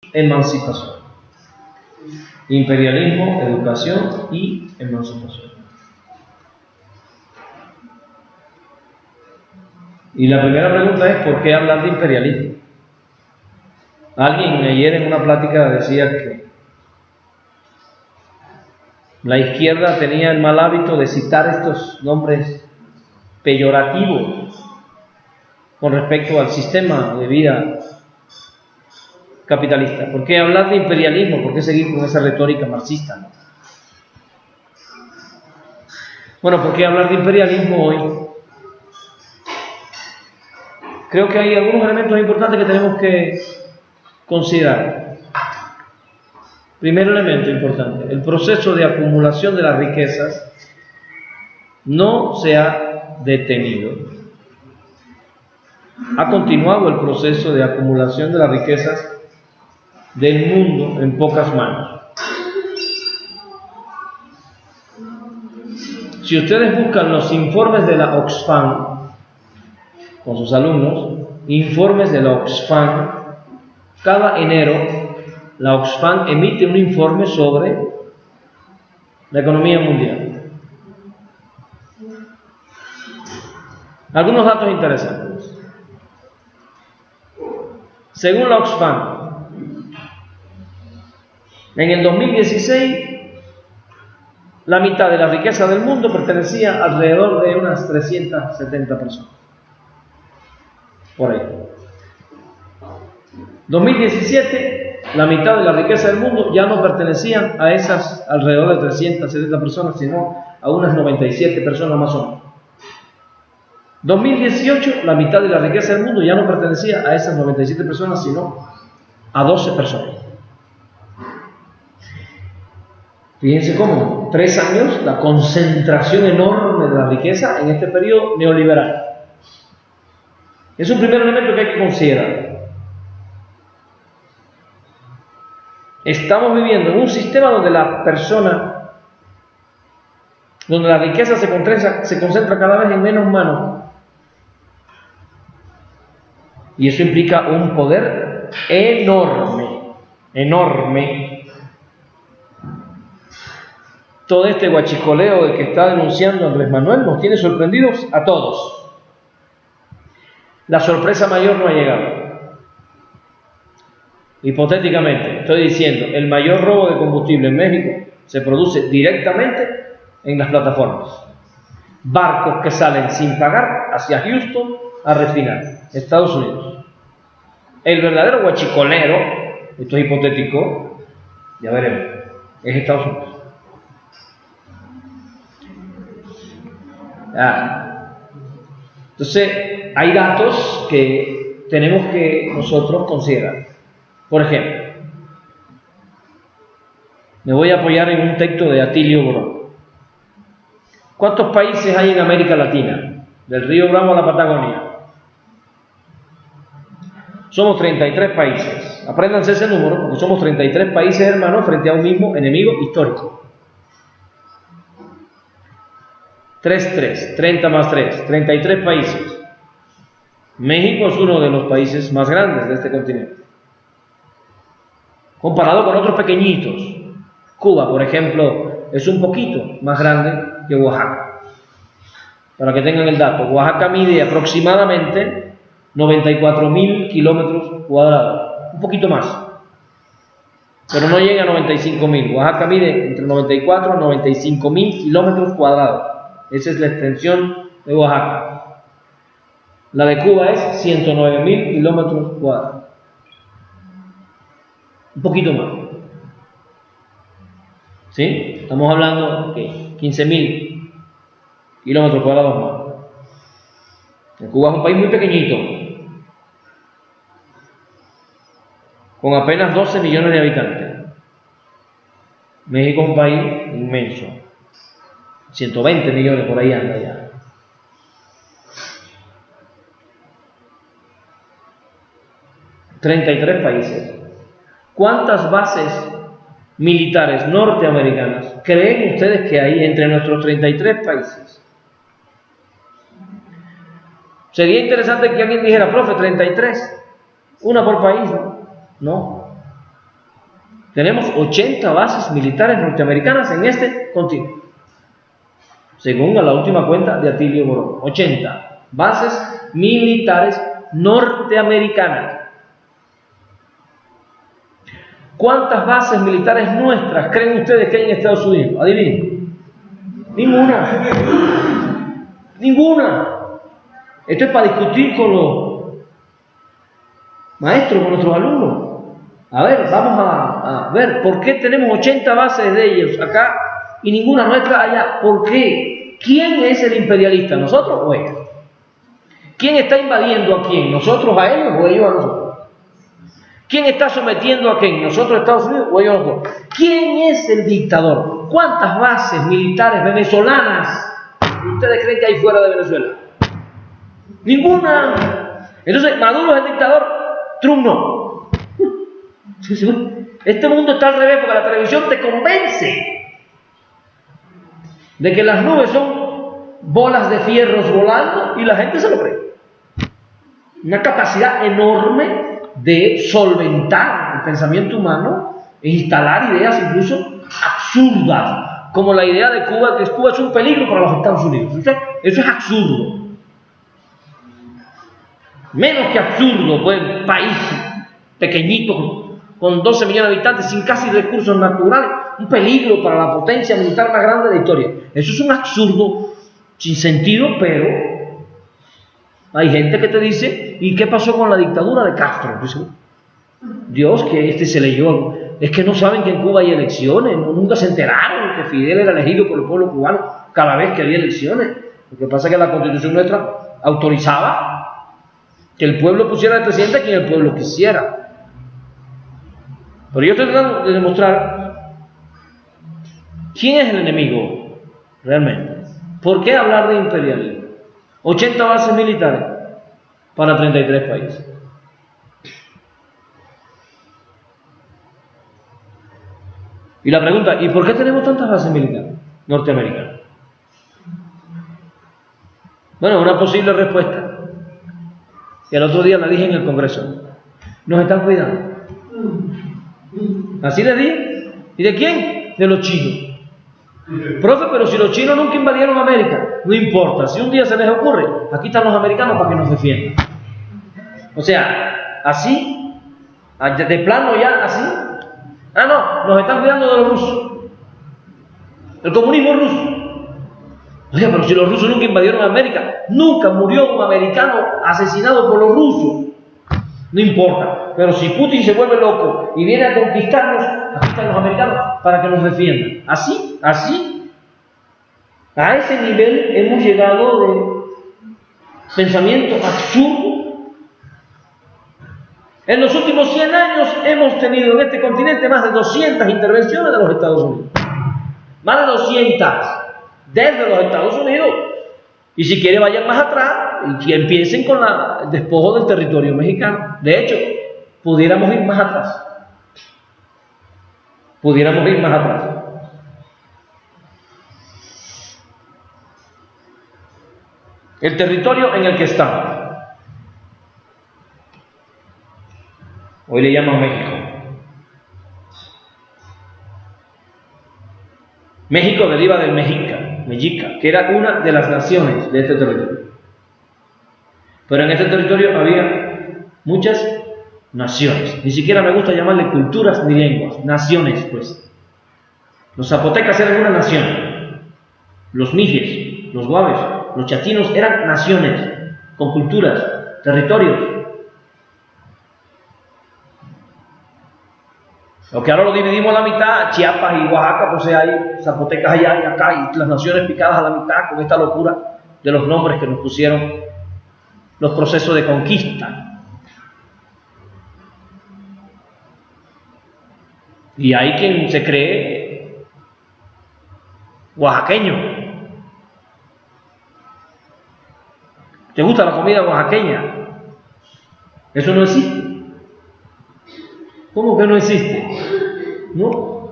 emancipación. Imperialismo, educación y emancipación. Y la primera pregunta es: ¿por qué hablar de imperialismo? Alguien ayer en una plática decía que la izquierda tenía el mal hábito de citar estos nombres peyorativos con respecto al sistema de vida capitalista. ¿Por qué hablar de imperialismo? ¿Por qué seguir con esa retórica marxista? Bueno, ¿por qué hablar de imperialismo hoy? Creo que hay algunos elementos importantes que tenemos que considerar. Primer elemento importante: el proceso de acumulación de las riquezas no se ha detenido. Ha continuado el proceso de acumulación de las riquezas del mundo en pocas manos. Si ustedes buscan los informes de la Oxfam con sus alumnos, informes de la Oxfam, cada enero la Oxfam emite un informe sobre la economía mundial. Algunos datos interesantes. Según la Oxfam, en el 2016 la mitad de la riqueza del mundo pertenecía alrededor de unas 370 personas. Por ahí. 2017, la mitad de la riqueza del mundo ya no pertenecían a esas alrededor de 370 personas, sino a unas 97 personas más o menos. 2018, la mitad de la riqueza del mundo ya no pertenecía a esas 97 personas, sino a 12 personas. Fíjense cómo, 3 años, la concentración enorme de la riqueza en este periodo neoliberal. Es un primer elemento que hay que considerar. Estamos viviendo en un sistema donde la persona, donde la riqueza se concentra cada vez en menos manos. Y eso implica un poder enorme, enorme. Todo este guachicoleo de que está denunciando Andrés Manuel nos tiene sorprendidos a todos. La sorpresa mayor no ha llegado. Hipotéticamente, estoy diciendo, el mayor robo de combustible en México se produce directamente en las plataformas. Barcos que salen sin pagar hacia Houston a refinar, Estados Unidos. El verdadero guachicolero, esto es hipotético, ya veremos, es Estados Unidos. Entonces, hay datos que tenemos que nosotros considerar. Por ejemplo, me voy a apoyar en un texto de Atilio Borón. ¿Cuántos países hay en América Latina? Del río Bravo a la Patagonia. Somos 33 países. Apréndanse ese número, porque somos 33 países hermanos frente a un mismo enemigo histórico. 30 más 3, 33 países. México es uno de los países más grandes de este continente, comparado con otros pequeñitos. Cuba, por ejemplo, es un poquito más grande que Oaxaca. Para que tengan el dato, Oaxaca mide aproximadamente 94.000 kilómetros cuadrados, un poquito más, pero no llega a 95.000. Oaxaca mide entre 94 y 95.000 kilómetros cuadrados. Esa es la extensión de Oaxaca. La de Cuba es 109.000 kilómetros cuadrados. Un poquito más. ¿Sí? Estamos hablando de 15.000 kilómetros cuadrados más. Cuba es un país muy pequeñito, con apenas 12 millones de habitantes. México es un país inmenso. 120 millones por ahí anda ya. ...33 países. ¿Cuántas bases militares norteamericanas creen ustedes que hay entre nuestros 33 países? Sería interesante que alguien dijera: profe, 33, una por país. No. Tenemos 80 bases militares norteamericanas en este continente, según la última cuenta de Atilio Borón. 80 bases militares norteamericanas. ¿Cuántas bases militares nuestras creen ustedes que hay en Estados Unidos? Adivinen. Ninguna. Ninguna. Esto es para discutir con los maestros, con nuestros alumnos. A ver, vamos a ver por qué tenemos 80 bases de ellos acá y ninguna nuestra allá. ¿Por qué? ¿Quién es el imperialista? ¿Nosotros o ellos? ¿Quién está invadiendo a quién? ¿Nosotros a ellos o ellos a nosotros? ¿Quién está sometiendo a quién? ¿Nosotros a Estados Unidos o ellos a nosotros? ¿Quién es el dictador? ¿Cuántas bases militares venezolanas ustedes creen que hay fuera de Venezuela? Ninguna. Entonces, Maduro es el dictador, Trump no. Este mundo está al revés porque la televisión te convence de que las nubes son bolas de fierros volando y la gente se lo cree. Una capacidad enorme de solventar el pensamiento humano e instalar ideas incluso absurdas, como la idea de Cuba, que Cuba es un peligro para los Estados Unidos. Eso es absurdo. Menos que absurdo, pues, un país pequeñito, con 12 millones de habitantes, sin casi recursos naturales, un peligro para la potencia militar más grande de la historia. Eso es un absurdo sin sentido, pero hay gente que te dice, ¿y qué pasó con la dictadura de Castro? Dios, que se leyó. Es que no saben que en Cuba hay elecciones, nunca se enteraron que Fidel era elegido por el pueblo cubano cada vez que había elecciones. Lo que pasa es que la Constitución nuestra autorizaba que el pueblo pusiera al presidente a quien el pueblo quisiera. Pero yo estoy tratando de demostrar quién es el enemigo realmente. ¿Por qué hablar de imperialismo? 80 bases militares para 33 países. Y la pregunta, ¿y por qué tenemos tantas bases militares norteamericanas? Bueno, una posible respuesta, que el otro día la dije en el Congreso: nos están cuidando. Así le dije. ¿Y de quién? De los chinos. Profe, pero si los chinos nunca invadieron América, no importa, si un día se les ocurre, aquí están los americanos para que nos defiendan. O sea, así, de plano ya, así. Ah, no, nos están cuidando de los rusos. El comunismo ruso. Oye, pero si los rusos nunca invadieron América, nunca murió un americano asesinado por los rusos. No importa, pero si Putin se vuelve loco y viene a conquistarnos, aquí están los americanos para que nos defiendan. Así, a ese nivel hemos llegado de pensamiento absurdo. En los últimos 100 años hemos tenido en este continente más de 200 intervenciones de los Estados Unidos. Más de 200 desde los Estados Unidos. Y si quiere vayan más atrás y que empiecen con el despojo del territorio mexicano. De hecho, pudiéramos ir más atrás. El territorio en el que estamos. Hoy le llaman México. México deriva del mexica, que era una de las naciones de este territorio. Pero en este territorio había muchas naciones. Ni siquiera me gusta llamarle culturas ni lenguas, naciones pues. Los zapotecas eran una nación. Los mijes, los guaves, los chatinos eran naciones, con culturas, territorios. Lo que ahora lo dividimos a la mitad, Chiapas y Oaxaca, pues hay zapotecas allá y acá, y las naciones picadas a la mitad, con esta locura de los nombres que nos pusieron los procesos de conquista. Y hay quien se cree oaxaqueño. ¿Te gusta la comida oaxaqueña? Eso no existe. ¿Cómo que no existe? ¿No?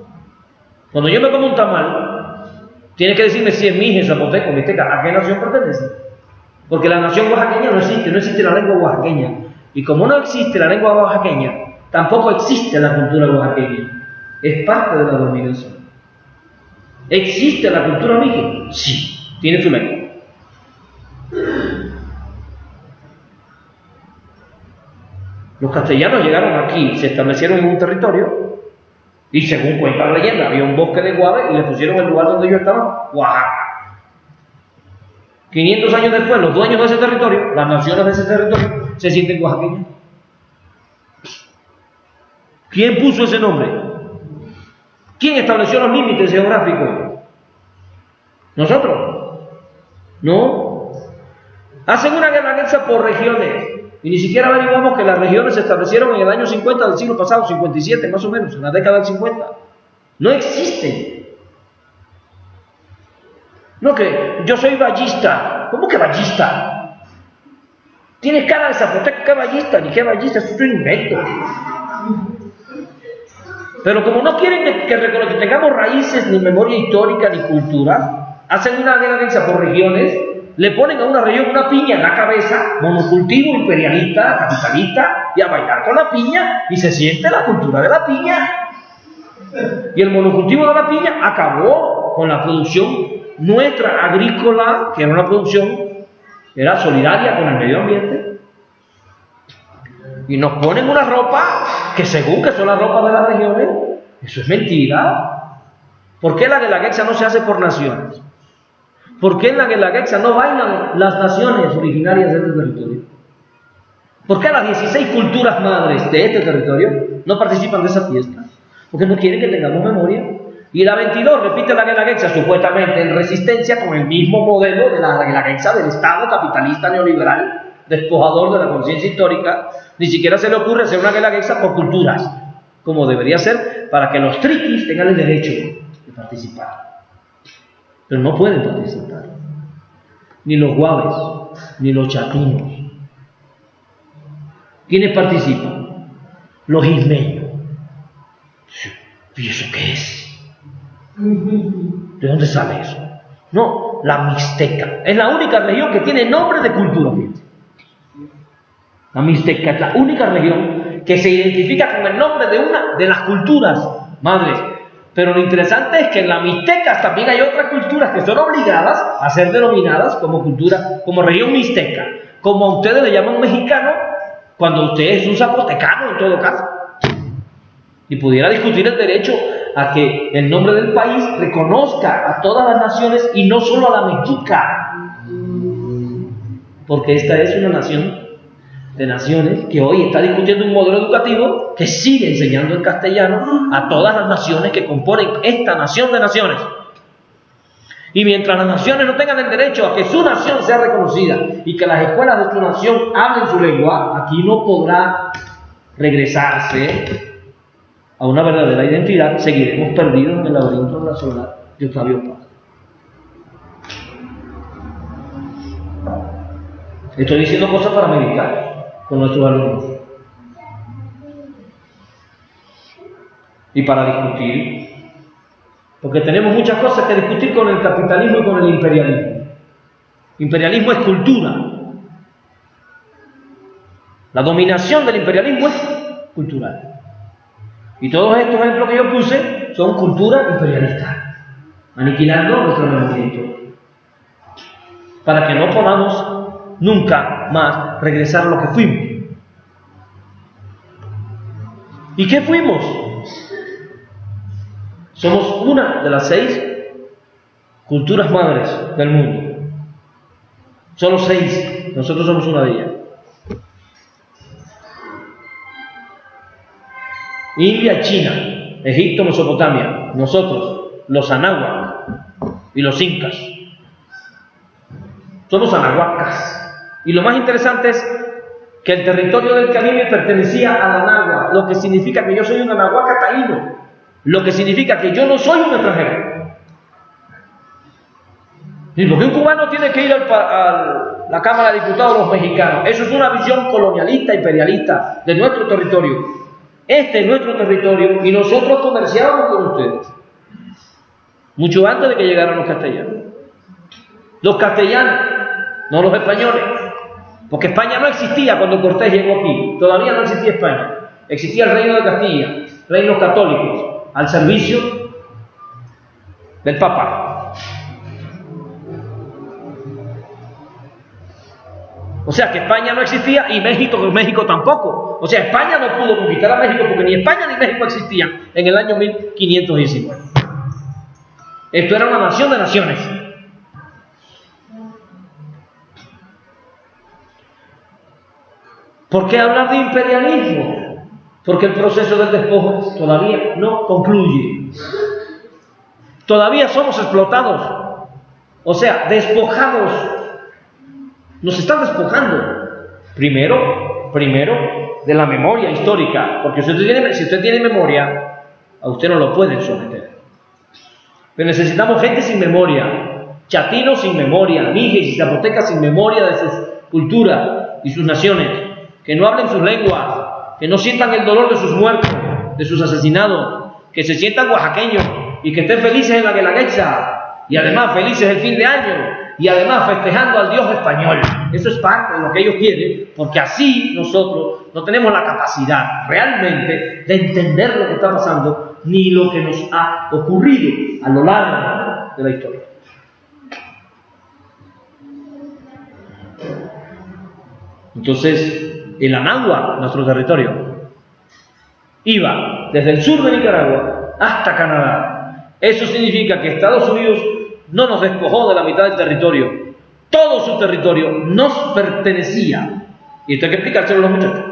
Cuando yo me como un tamal, tiene que decirme si es mije, zapoteco, mixteca, ¿a qué nación pertenece? Porque la nación oaxaqueña no existe la lengua oaxaqueña. Y como no existe la lengua oaxaqueña, tampoco existe la cultura oaxaqueña. es parte de la dominación. ¿Existe la cultura viking? Sí, tiene su lengua. Los castellanos llegaron aquí, se establecieron en un territorio y según cuenta la leyenda, había un bosque de guave y le pusieron el lugar donde ellos estaban, Oaxaca. 500 años después, los dueños de ese territorio, las naciones de ese territorio, se sienten oaxaqueños. ¿Quién puso ese nombre? ¿Quién estableció los límites geográficos? ¿Nosotros? No. Hacen una guerra por regiones. Y ni siquiera averiguamos que las regiones se establecieron en el año 50 del siglo pasado, 57 más o menos, en la década del 50. No existen. No, que yo soy vallista. ¿Cómo que vallista? Tienes cara de zapoteco, ¿qué vallista? Ni qué vallista, eso es un invento. Pero como no quieren que tengamos raíces, ni memoria histórica, ni cultura, hacen una guerra por regiones. Le ponen a una región una piña en la cabeza, monocultivo imperialista, capitalista, y a bailar con la piña, y se siente la cultura de la piña. Y el monocultivo de la piña acabó con la producción nuestra agrícola, que era una producción que era solidaria con el medio ambiente. Y nos ponen una ropa que según que son las ropas de las regiones, eso es mentira. ¿Por qué la guelaguetza no se hace por naciones? ¿Por qué en la guelaguetza no bailan las naciones originarias de este territorio? ¿Por qué las 16 culturas madres de este territorio no participan de esa fiesta? Porque no quieren que tengamos memoria. Y la 22 repite la guelaguetza supuestamente en resistencia con el mismo modelo de la guelaguetza del Estado capitalista neoliberal, despojador de la conciencia histórica. Ni siquiera se le ocurre hacer una guelaguetza por culturas, como debería ser para que los triquis tengan el derecho de participar. Pero no pueden participar. Ni los guaves, ni los chatunos. ¿Quiénes participan? Los ismeños. ¿Y eso qué es? ¿De dónde sale eso? No, la mixteca. Es la única región que tiene nombre de cultura. Fíjense. La mixteca es la única región que se identifica con el nombre de una de las culturas madres. Pero lo interesante es que en la mixteca también hay otras culturas que son obligadas a ser denominadas como cultura, como región mixteca. Como a ustedes le llaman mexicano, cuando usted es un zapotecano en todo caso. Y pudiera discutir el derecho a que el nombre del país reconozca a todas las naciones y no solo a la mexica. Porque esta es una nación de naciones que hoy está discutiendo un modelo educativo que sigue enseñando el castellano a todas las naciones que componen esta nación de naciones. Y mientras las naciones no tengan el derecho a que su nación sea reconocida y que las escuelas de su nación hablen su lengua, aquí no podrá regresarse a una verdadera identidad. Seguiremos perdidos en el laberinto de la soledad de Octavio Paz. Estoy diciendo cosas para meditar con nuestros alumnos y para discutir, porque tenemos muchas cosas que discutir con el capitalismo y con el imperialismo. Imperialismo es cultura. La dominación del imperialismo es cultural. Y todos estos ejemplos que yo puse son cultura imperialista, aniquilando nuestro movimiento, para que no podamos nunca más regresar a lo que fuimos. ¿Y qué fuimos? Somos una de las 6 culturas madres del mundo. Solo 6. Nosotros somos una de ellas. India, China, Egipto, Mesopotamia. Nosotros, los anáhuac y los incas. Somos anahuacas. Y lo más interesante es que el territorio del Caribe pertenecía a la náhuatl, lo que significa que yo soy un anahuaca taíno, lo que significa que yo no soy un extranjero. Y porque un cubano tiene que ir a la Cámara de Diputados de los mexicanos. Eso es una visión colonialista, imperialista de nuestro territorio. Este es nuestro territorio y nosotros comerciábamos con ustedes. Mucho antes de que llegaran los castellanos. Los castellanos, no los españoles. Porque España no existía cuando Cortés llegó aquí. Todavía no existía España. Existía el reino de Castilla, reinos católicos. al servicio del Papa. O sea que España no existía y México tampoco. O sea, España no pudo conquistar a México porque ni España ni México existían en el año 1519. Esto era una nación de naciones. ¿Por qué hablar de imperialismo? Porque el proceso del despojo todavía no concluye. Todavía somos explotados. O sea, despojados. Nos están despojando. Primero de la memoria histórica. Porque si usted tiene memoria, a usted no lo pueden someter. Pero necesitamos gente sin memoria. Chatinos sin memoria. Mijes y zapotecas sin memoria de sus culturas y sus naciones. Que no hablen sus lenguas, que no sientan el dolor de sus muertos, de sus asesinados, que se sientan oaxaqueños y que estén felices en la Guelaguetza y además felices el fin de año y además festejando al Dios español. Eso es parte de lo que ellos quieren, porque así nosotros no tenemos la capacidad realmente de entender lo que está pasando ni lo que nos ha ocurrido a lo largo de la historia. Entonces, el Anáhuac, nuestro territorio, iba desde el sur de Nicaragua hasta Canadá. Eso significa que Estados Unidos no nos despojó de la mitad del territorio. Todo su territorio nos pertenecía. Y esto hay que explicárselo a los muchachos.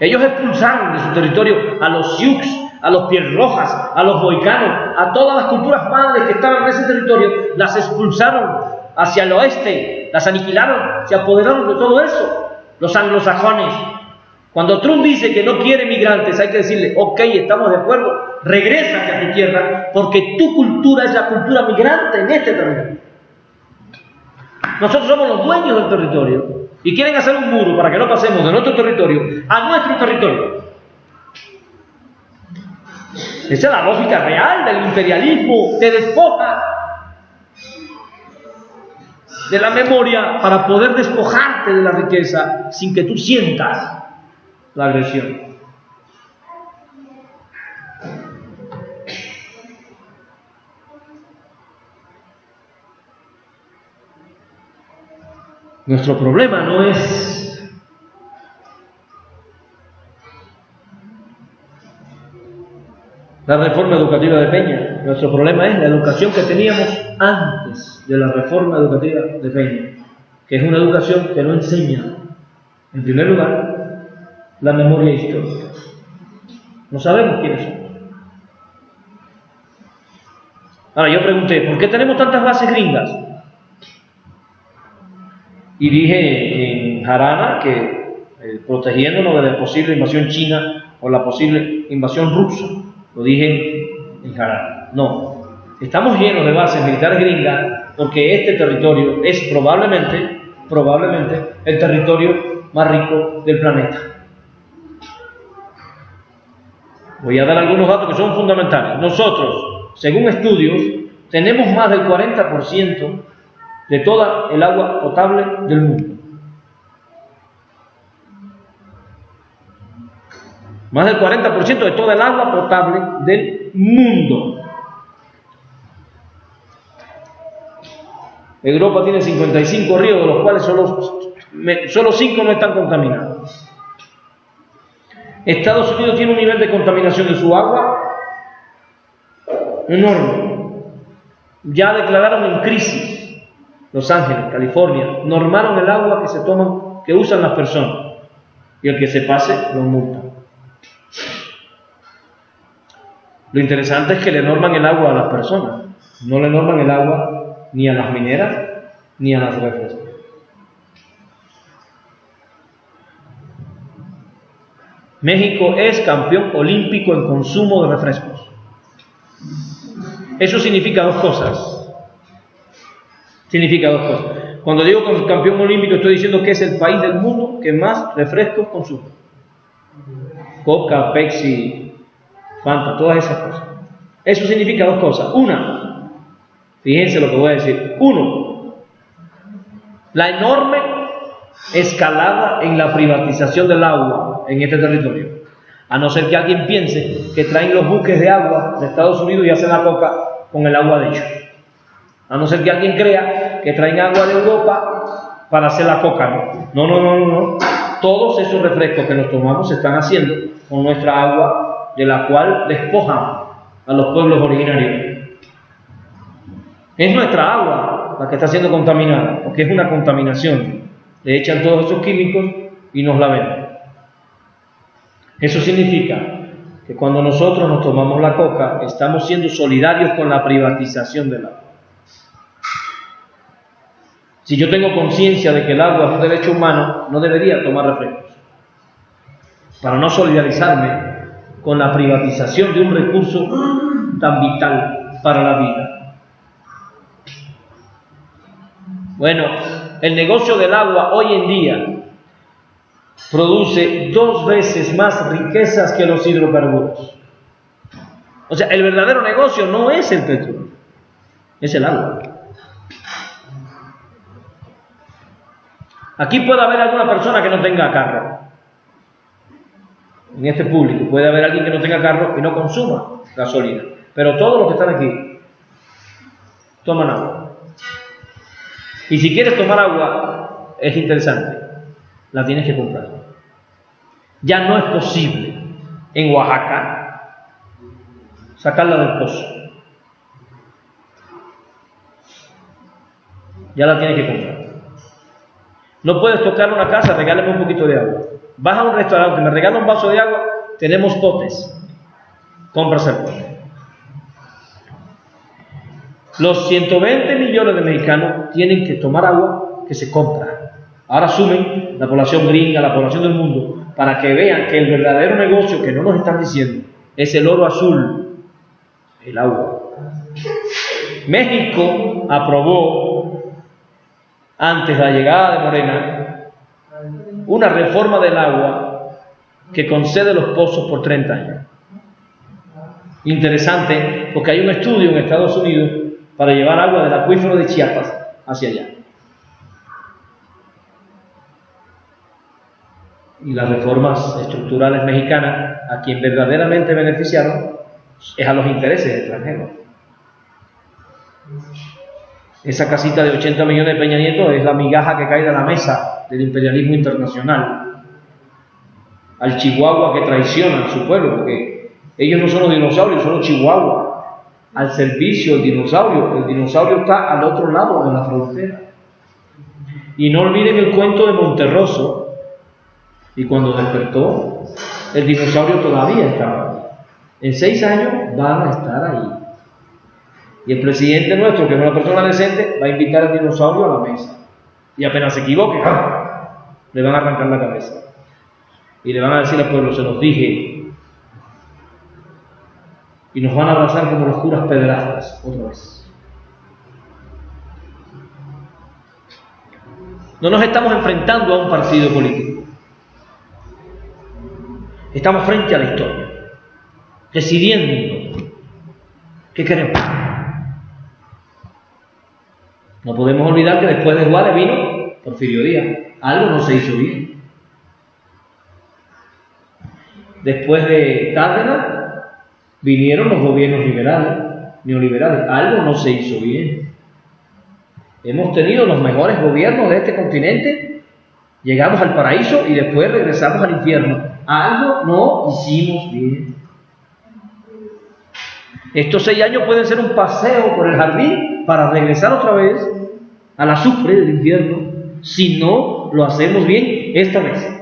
Ellos expulsaron de su territorio a los Sioux, a los Piel Rojas, a los Mohicanos, a todas las culturas madres que estaban en ese territorio, las expulsaron hacia el oeste, las aniquilaron, se apoderaron de todo eso. Los anglosajones. Cuando Trump dice que no quiere migrantes, hay que decirle, ok, estamos de acuerdo, regrésate a tu tierra, porque tu cultura es la cultura migrante en este territorio. Nosotros somos los dueños del territorio y quieren hacer un muro para que no pasemos de nuestro territorio a nuestro territorio. Esa es la lógica real del imperialismo, te despoja de la memoria para poder despojarte de la riqueza sin que tú sientas la agresión. Nuestro problema no es la reforma educativa de Peña. Nuestro problema es la educación que teníamos antes de la reforma educativa de Peña, que es una educación que no enseña, en primer lugar, la memoria histórica. No sabemos quiénes son. Ahora, yo pregunté, ¿por qué tenemos tantas bases gringas? Y dije en Jarana que protegiéndonos de la posible invasión china o la posible invasión rusa. Lo dije en Jarana. No, estamos llenos de bases militares gringas porque este territorio es probablemente el territorio más rico del planeta. Voy a dar algunos datos que son fundamentales. Nosotros, según estudios, tenemos más del 40% de toda el agua potable del mundo. Más del 40% de toda el agua potable del mundo. Europa tiene 55 ríos, de los cuales solo 5 no están contaminados. Estados Unidos tiene un nivel de contaminación de su agua enorme. Ya declararon en crisis Los Ángeles, California, normaron el agua que se toman, que usan las personas, y el que se pase lo multan. Lo interesante es que le norman el agua a las personas, no le norman el agua ni a las mineras ni a las refrescos. México es campeón olímpico en consumo de refrescos. Eso significa dos cosas. Cuando digo campeón olímpico, estoy diciendo que es el país del mundo que más refrescos consume. Coca, Pepsi, Fanta, todas esas cosas. Eso significa dos cosas. Una, fíjense lo que voy a decir. Uno, la enorme escalada en la privatización del agua en este territorio. A no ser que alguien piense que traen los buques de agua de Estados Unidos y hacen la coca con el agua de ellos. A no ser que alguien crea que traen agua de Europa para hacer la coca. No. Todos esos refrescos que nos tomamos se están haciendo con nuestra agua, de la cual despojan a los pueblos originarios. Es nuestra agua la que está siendo contaminada, porque es una contaminación. Le echan todos esos químicos y nos la venden. Eso significa que cuando nosotros nos tomamos la coca, estamos siendo solidarios con la privatización del agua. Si yo tengo conciencia de que el agua es un derecho humano, no debería tomar refrescos. Para no solidarizarme con la privatización de un recurso tan vital para la vida. Bueno, el negocio del agua hoy en día produce 2 veces más riquezas que los hidrocarburos. O sea, el verdadero negocio no es el petróleo, es el agua. Aquí puede haber alguna persona que no tenga carro. En este público puede haber alguien que no tenga carro y no consuma gasolina. Pero todos los que están aquí toman agua. Y si quieres tomar agua, es interesante, la tienes que comprar. Ya no es posible en Oaxaca sacarla del pozo. Ya la tienes que comprar. No puedes tocar una casa, regálame un poquito de agua. Vas a un restaurante, me regala un vaso de agua, tenemos potes. Compras el pote. Los 120 millones de mexicanos tienen que tomar agua que se compra. Ahora sumen la población gringa, la población del mundo, para que vean que el verdadero negocio que no nos están diciendo es el oro azul, el agua. México aprobó, antes de la llegada de Morena, una reforma del agua que concede los pozos por 30 años. Interesante, porque hay un estudio en Estados Unidos para llevar agua del acuífero de Chiapas hacia allá. Y las reformas estructurales mexicanas, a quien verdaderamente beneficiaron, es a los intereses extranjeros. Esa casita de 80 millones de Peña Nieto es la migaja que cae de la mesa del imperialismo internacional. Al chihuahua que traiciona a su pueblo, porque ellos no son los dinosaurios, son los chihuahuas. Al servicio del dinosaurio. El dinosaurio está al otro lado de la frontera. Y no olviden el cuento de Monterroso. Y cuando despertó, el dinosaurio todavía estaba ahí. En 6 años van a estar ahí. Y el presidente nuestro, que es una persona decente, va a invitar al dinosaurio a la mesa. Y apenas se equivoque, le van a arrancar la cabeza. Y le van a decir al pueblo, se los dije. Y nos van a abrazar como los curas pederastas, otra vez. No nos estamos enfrentando a un partido político. Estamos frente a la historia, decidiendo qué queremos. No podemos olvidar que después de Juárez vino Porfirio Díaz. Algo no se hizo bien. Después de Cárdenas vinieron los gobiernos neoliberales. Algo no se hizo bien. Hemos tenido los mejores gobiernos de este continente. Llegamos al paraíso y después regresamos al infierno. Algo no hicimos bien. Estos 6 años pueden ser un paseo por el jardín para regresar otra vez a la azufre del infierno si no lo hacemos bien esta vez.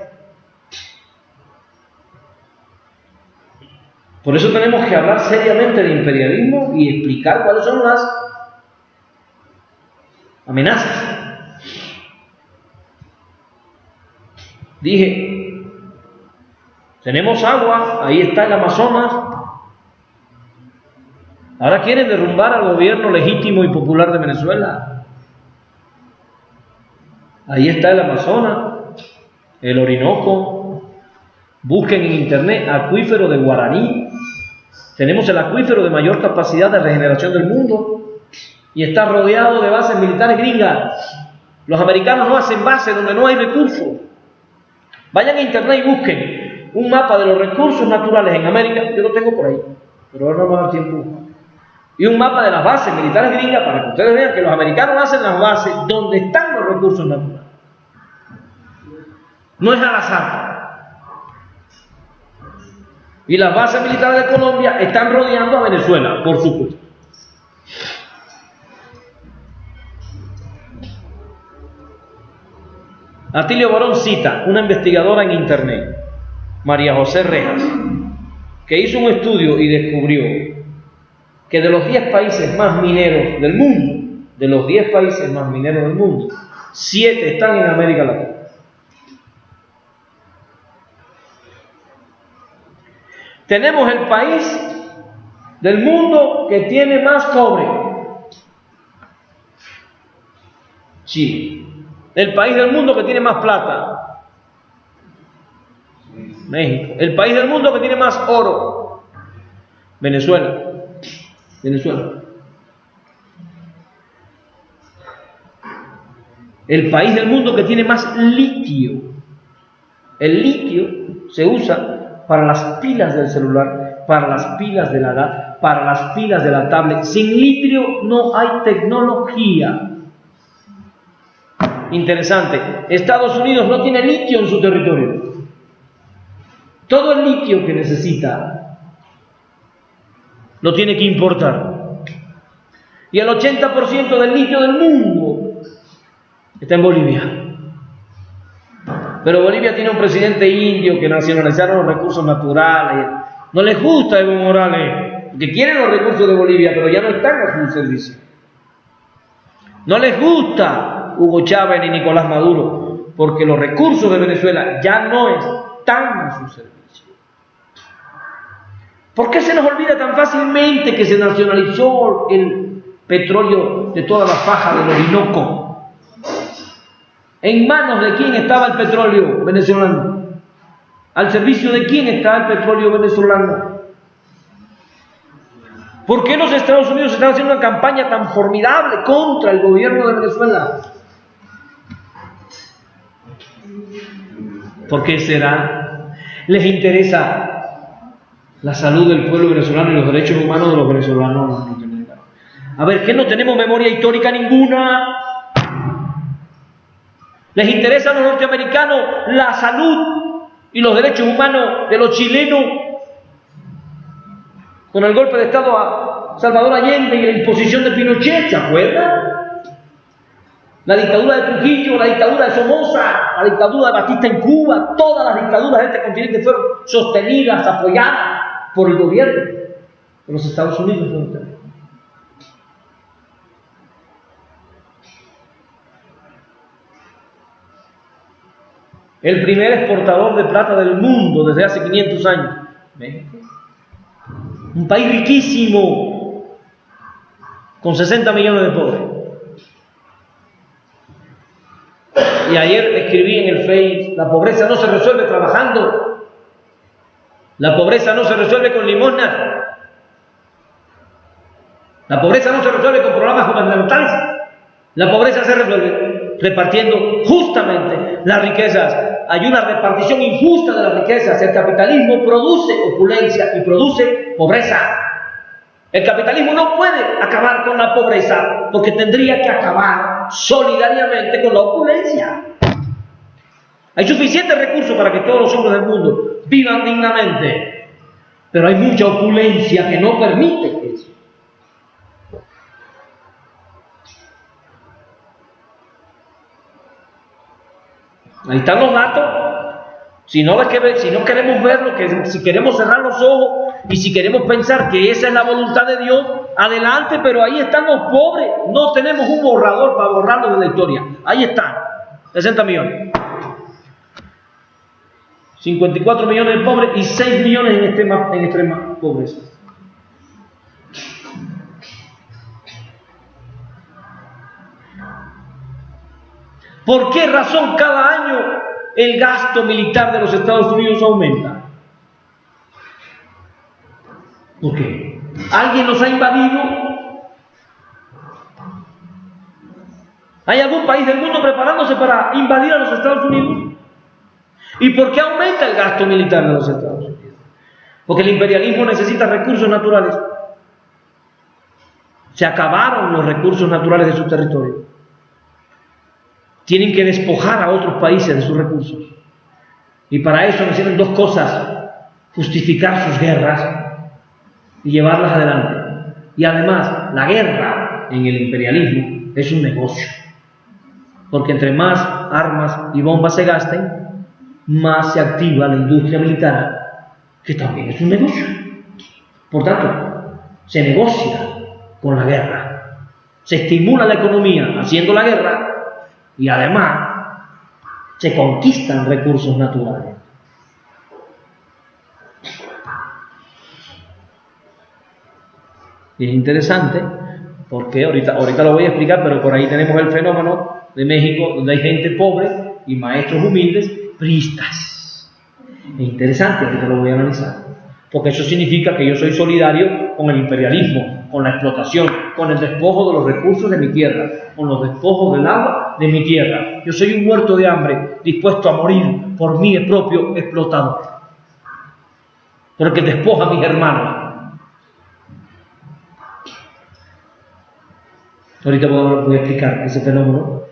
Por eso tenemos que hablar seriamente del imperialismo y explicar cuáles son las amenazas. Dije, tenemos agua, ahí está el Amazonas. Ahora quieren derrumbar al gobierno legítimo y popular de Venezuela. Ahí está el Amazonas, el Orinoco. Busquen en internet acuífero de Guaraní. Tenemos el acuífero de mayor capacidad de regeneración del mundo y está rodeado de bases militares gringas. Los americanos no hacen bases donde no hay recursos. Vayan a internet y busquen un mapa de los recursos naturales en América, yo lo tengo por ahí, pero ahora no me va a dar tiempo. Y un mapa de las bases militares gringas para que ustedes vean que los americanos hacen las bases donde están los recursos naturales. No es al azar. Y las bases militares de Colombia están rodeando a Venezuela, por supuesto. Atilio Borón cita una investigadora en internet, María José Rejas, que hizo un estudio y descubrió que de los 10 países más mineros del mundo, 7 están en América Latina. Tenemos el país del mundo que tiene más cobre, Chile. El país del mundo que tiene más plata, México. El país del mundo que tiene más oro, Venezuela. El país del mundo que tiene más litio. El litio se usa para las pilas del celular, para las pilas de la LAD, para las pilas de la tablet. Sin litio no hay tecnología. Interesante, Estados Unidos no tiene litio en su territorio. Todo el litio que necesita lo tiene que importar. Y el 80% del litio del mundo está en Bolivia. Pero Bolivia tiene un presidente indio que nacionalizaron los recursos naturales. No les gusta Evo Morales, que quieren los recursos de Bolivia, pero ya no están a su servicio. No les gusta Hugo Chávez ni Nicolás Maduro, porque los recursos de Venezuela ya no están a su servicio. ¿Por qué se nos olvida tan fácilmente que se nacionalizó el petróleo de toda la faja del Orinoco? ¿En manos de quién estaba el petróleo venezolano? ¿Al servicio de quién está el petróleo venezolano? ¿Por qué los Estados Unidos están haciendo una campaña tan formidable contra el gobierno de Venezuela? ¿Por qué será? ¿Les interesa la salud del pueblo venezolano y los derechos humanos de los venezolanos? A ver, ¿qué no tenemos memoria histórica ninguna? ¿Les interesa a los norteamericanos la salud y los derechos humanos de los chilenos? Con el golpe de Estado a Salvador Allende y la imposición de Pinochet, ¿se acuerdan? La dictadura de Trujillo, la dictadura de Somoza, la dictadura de Batista en Cuba, todas las dictaduras de este continente fueron sostenidas, apoyadas por el gobierno de los Estados Unidos. El primer exportador de plata del mundo desde hace 500 años, México. Un país riquísimo, con 60 millones de pobres. Y ayer escribí en el Face, la pobreza no se resuelve trabajando. La pobreza no se resuelve con limosnas. La pobreza no se resuelve con programas gubernamentales. La pobreza se resuelve repartiendo justamente las riquezas. Hay una repartición injusta de las riquezas. El capitalismo produce opulencia y produce pobreza. El capitalismo no puede acabar con la pobreza porque tendría que acabar solidariamente con la opulencia. Hay suficientes recursos para que todos los hombres del mundo vivan dignamente, pero hay mucha opulencia que no permite eso. Ahí están los datos. Si no queremos verlo, si queremos cerrar los ojos y si queremos pensar que esa es la voluntad de Dios, adelante, pero ahí están los pobres. No tenemos un borrador para borrarlos de la historia. Ahí están, 60 millones. 54 millones de pobres y 6 millones en extrema pobreza. ¿Por qué razón cada año el gasto militar de los Estados Unidos aumenta? ¿Por qué? ¿Alguien los ha invadido? ¿Hay algún país del mundo preparándose para invadir a los Estados Unidos? ¿Y por qué aumenta el gasto militar de los Estados Unidos? Porque el imperialismo necesita recursos naturales. Se acabaron los recursos naturales de su territorio. Tienen que despojar a otros países de sus recursos. Y para eso necesitan dos cosas: justificar sus guerras y llevarlas adelante. Y además, la guerra en el imperialismo es un negocio. Porque entre más armas y bombas se gasten, más se activa la industria militar, que también es un negocio. Por tanto, se negocia con la guerra. Se estimula la economía haciendo la guerra y además se conquistan recursos naturales. Y es interesante porque ahorita lo voy a explicar, pero por ahí tenemos el fenómeno de México, donde hay gente pobre y maestros humildes, priistas. Es interesante, ahorita lo voy a analizar, porque eso significa que yo soy solidario con el imperialismo, con la explotación, con el despojo de los recursos de mi tierra, con los despojos del agua de mi tierra. Yo soy un muerto de hambre, dispuesto a morir por mi propio explotador, porque despoja a mis hermanos. Ahorita voy a explicar ese fenómeno,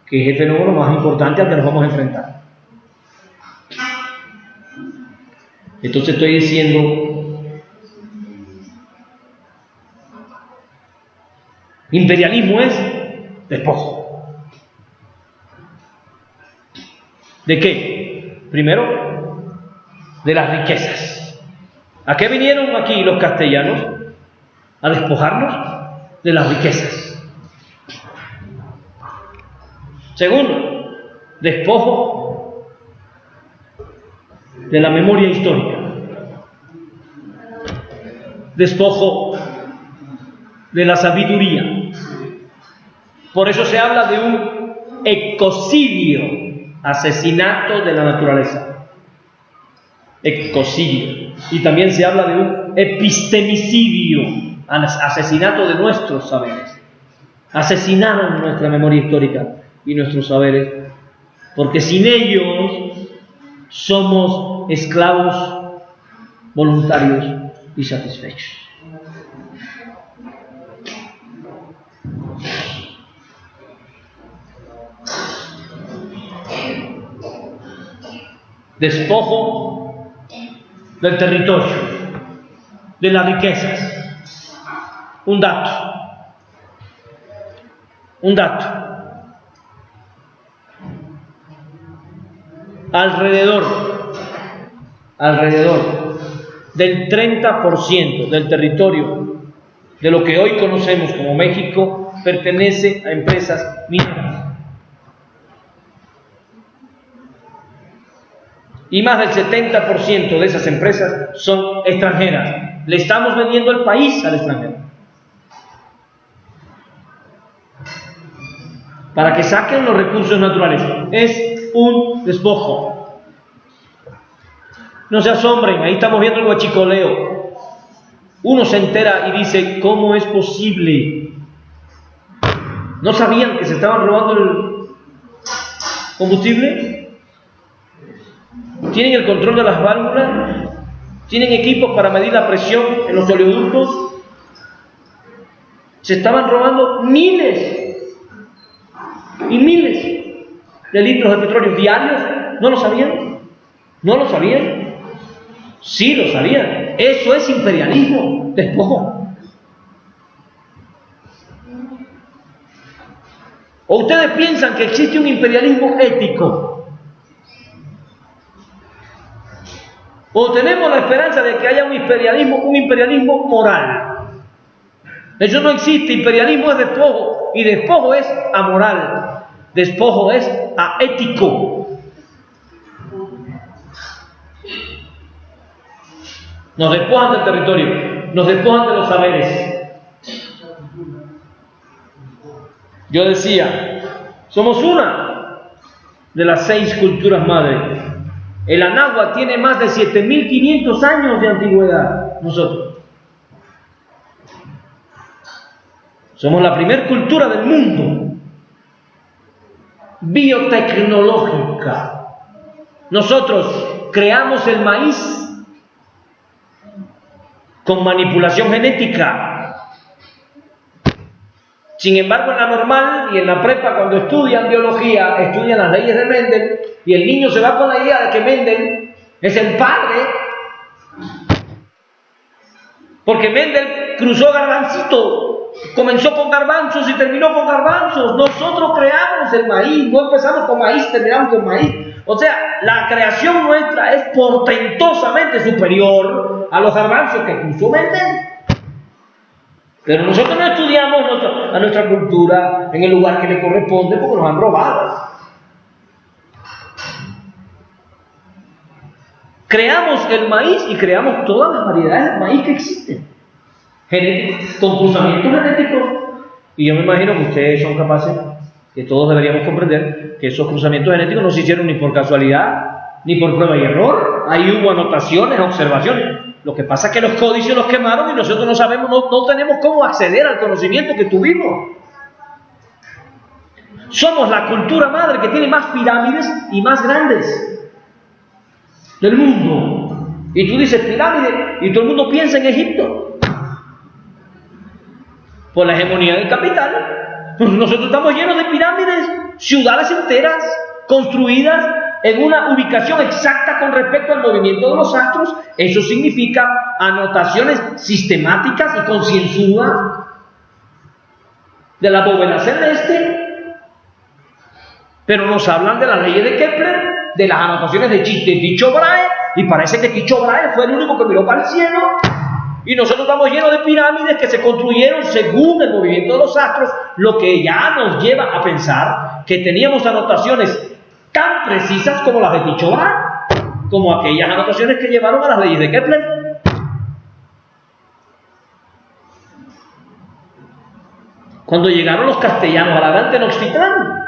que es el fenómeno más importante al que nos vamos a enfrentar. Entonces estoy diciendo, imperialismo es despojo. ¿De qué? Primero, de las riquezas. ¿A qué vinieron aquí los castellanos? A despojarnos de las riquezas. Segundo, despojo de la memoria histórica. Despojo de la sabiduría. Por eso se habla de un ecocidio, asesinato de la naturaleza. Ecocidio. Y también se habla de un epistemicidio, asesinato de nuestros saberes. Asesinaron nuestra memoria histórica y nuestros saberes, porque sin ellos somos esclavos voluntarios y satisfechos. Despojo del territorio, de las riquezas. Un dato. Alrededor del 30% del territorio de lo que hoy conocemos como México pertenece a empresas mineras. Y más del 70% de esas empresas son extranjeras. Le estamos vendiendo el país al extranjero, para que saquen los recursos naturales. Es un despojo. No se asombren, ahí estamos viendo el huachicoleo. Uno se entera y dice, ¿cómo es posible? ¿No sabían que se estaban robando el combustible? ¿Tienen el control de las válvulas? ¿Tienen equipos para medir la presión en los oleoductos? Se estaban robando miles y miles de litros de petróleo diarios. ¿No lo sabían? ¿No lo sabían? Sí lo sabían. Eso es imperialismo, despojo. ¿O ustedes piensan que existe un imperialismo ético? ¿O tenemos la esperanza de que haya un imperialismo moral? Eso no existe. Imperialismo es despojo, y despojo es amoral. Despojo es aético. Nos despojan del territorio, nos despojan de los saberes. Yo decía, somos una de las 6 culturas madres. El Anáhuac tiene más de 7.500 años de antigüedad. Nosotros somos la primera cultura del mundo biotecnológica. nosotros creamos el maíz con manipulación genética. Sin embargo, en la normal y en la prepa, cuando estudian biología, estudian las leyes de Mendel, y el niño se va con la idea de que Mendel es el padre, porque Mendel cruzó garbancito, comenzó con garbanzos y terminó con garbanzos. Nosotros creamos el maíz, no empezamos con maíz, terminamos con maíz. O sea, la creación nuestra es portentosamente superior a los garbanzos que cruzó Mendel. Pero nosotros no estudiamos a nuestra cultura en el lugar que le corresponde porque nos han robado. Creamos el maíz y creamos todas las variedades de maíz que existen. Genéticos, con cruzamientos genéticos. Y yo me imagino que ustedes son capaces, que todos deberíamos comprender, que esos cruzamientos genéticos no se hicieron ni por casualidad, ni por prueba y error. Ahí hubo anotaciones, observaciones. Lo que pasa es que los códices los quemaron y nosotros no sabemos, no tenemos cómo acceder al conocimiento que tuvimos. Somos la cultura madre que tiene más pirámides y más grandes del mundo. Y tú dices pirámide y todo el mundo piensa en Egipto. Por la hegemonía del capital. Nosotros estamos llenos de pirámides, ciudades enteras, construidas en una ubicación exacta con respecto al movimiento de los astros. Eso significa anotaciones sistemáticas y concienzudas de la bóveda celeste. Pero nos hablan de las leyes de Kepler, de las anotaciones de Tycho Brahe, y parece que Tycho Brahe fue el único que miró para el cielo. Y nosotros estamos llenos de pirámides que se construyeron según el movimiento de los astros, lo que ya nos lleva a pensar que teníamos anotaciones tan precisas como las de Tycho Brahe, como aquellas anotaciones que llevaron a las leyes de Kepler. Cuando llegaron los castellanos a la Gran Tenochtitlán,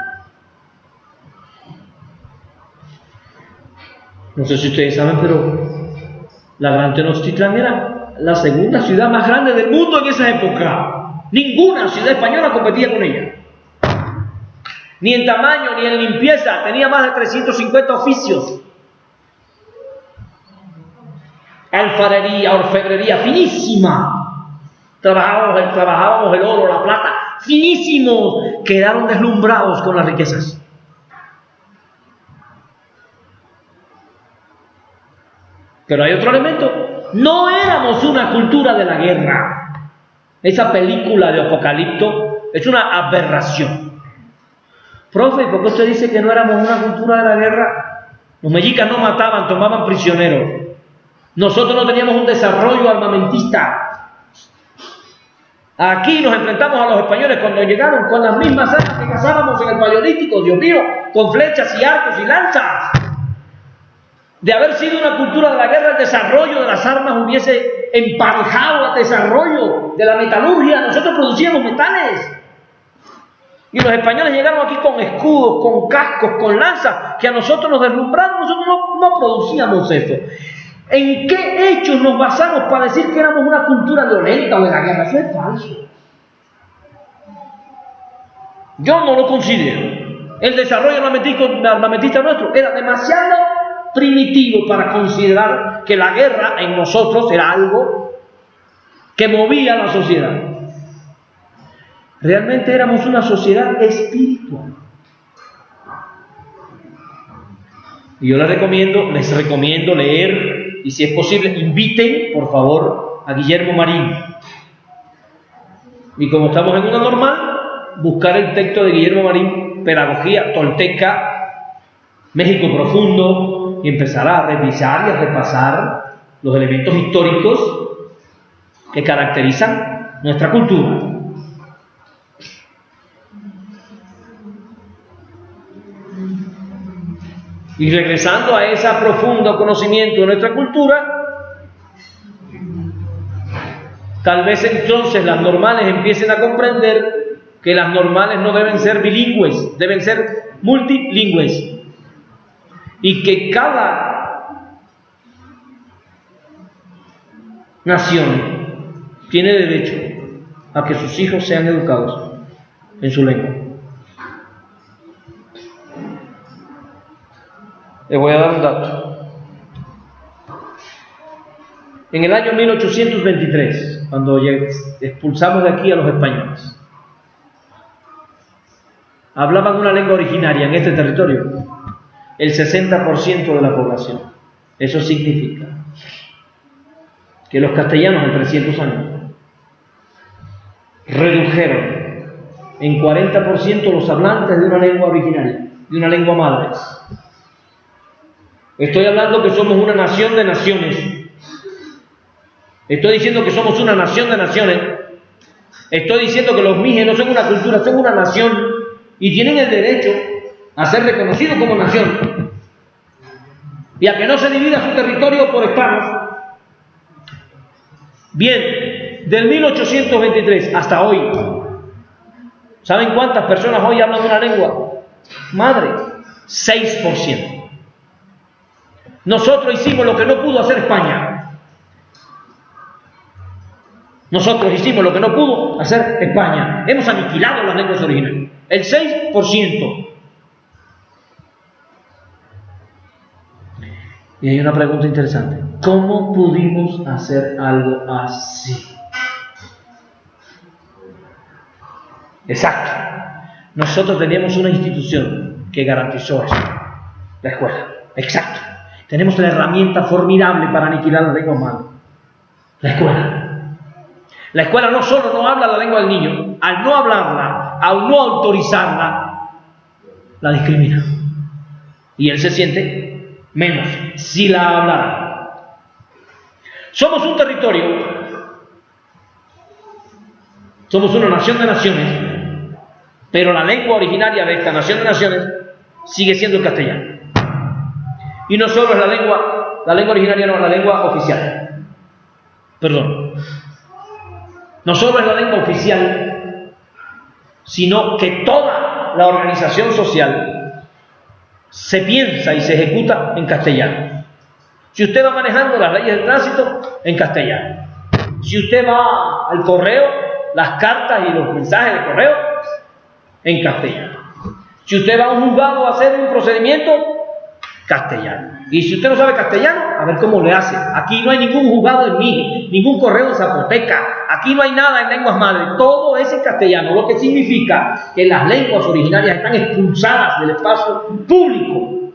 no sé si ustedes saben, pero la Gran Tenochtitlán era la segunda ciudad más grande del mundo en esa época. Ninguna ciudad española competía con ella. Ni en tamaño, ni en limpieza. Tenía más de 350 oficios. Alfarería, orfebrería finísima. Trabajábamos el oro, la plata, finísimos. Quedaron deslumbrados con las riquezas. Pero hay otro elemento. No éramos una cultura de la guerra. Esa película de Apocalipto es una aberración. Profe, ¿por qué usted dice que no éramos una cultura de la guerra? Los mexicas no mataban, tomaban prisioneros. Nosotros no teníamos un desarrollo armamentista. Aquí nos enfrentamos a los españoles cuando llegaron con las mismas armas que cazábamos en el Paleolítico, Dios mío, con flechas y arcos y lanzas. De haber sido una cultura de la guerra, el desarrollo de las armas hubiese emparejado al desarrollo de la metalurgia. Nosotros producíamos metales. Y los españoles llegaron aquí con escudos, con cascos, con lanzas, que a nosotros nos deslumbraron. Nosotros no producíamos eso. ¿En qué hechos nos basamos para decir que éramos una cultura violenta o de la guerra? Eso es falso. Yo no lo considero. El desarrollo armamentista nuestro era demasiado primitivo para considerar que la guerra en nosotros era algo que movía a la sociedad. Realmente éramos una sociedad espiritual. Y yo les recomiendo leer, y si es posible, inviten, por favor, a Guillermo Marín. Y como estamos en una normal, buscar el texto de Guillermo Marín, Pedagogía Tolteca, México Profundo, y empezar a revisar y a repasar los elementos históricos que caracterizan nuestra cultura. Y regresando a ese profundo conocimiento de nuestra cultura, tal vez entonces las normales empiecen a comprender que las normales no deben ser bilingües, deben ser multilingües. Y que cada nación tiene derecho a que sus hijos sean educados en su lengua. Les voy a dar un dato. En el año 1823, cuando expulsamos de aquí a los españoles, hablaban una lengua originaria en este territorio el 60% de la población. Eso significa que los castellanos en 300 años redujeron en 40% los hablantes de una lengua originaria, de una lengua madre. Estoy hablando que somos una nación de naciones. Estoy diciendo que somos una nación de naciones. Estoy diciendo que los mijes no son una cultura, son una nación y tienen el derecho a ser reconocidos como nación y a que no se divida su territorio por estados. Bien, del 1823 hasta hoy, ¿saben cuántas personas hoy hablan una lengua madre? 6%. Nosotros hicimos lo que no pudo hacer España. Nosotros hicimos lo que no pudo hacer España. Hemos aniquilado las lenguas originales. El 6%. Y hay una pregunta interesante. ¿Cómo pudimos hacer algo así? Exacto. Nosotros teníamos una institución que garantizó eso. La escuela. Exacto. Tenemos la herramienta formidable para aniquilar la lengua madre. La escuela. La escuela no solo no habla la lengua del niño, al no hablarla, al no autorizarla, la discrimina. Y él se siente menos si la hablara. Somos un territorio, somos una nación de naciones, pero la lengua originaria de esta nación de naciones sigue siendo el castellano. Y no solo es la lengua originaria, no, la lengua oficial. Perdón. No solo es la lengua oficial, sino que toda la organización social se piensa y se ejecuta en castellano. Si usted va manejando las leyes del tránsito, en castellano. Si usted va al correo, las cartas y los mensajes de correo, en castellano. Si usted va a un juzgado a hacer un procedimiento, castellano. Y si usted no sabe castellano, a ver cómo le hace. Aquí no hay ningún juzgado en Mije, ningún correo en Zapoteca, aquí no hay nada en lenguas madres, todo es en castellano, lo que significa que las lenguas originarias están expulsadas del espacio público.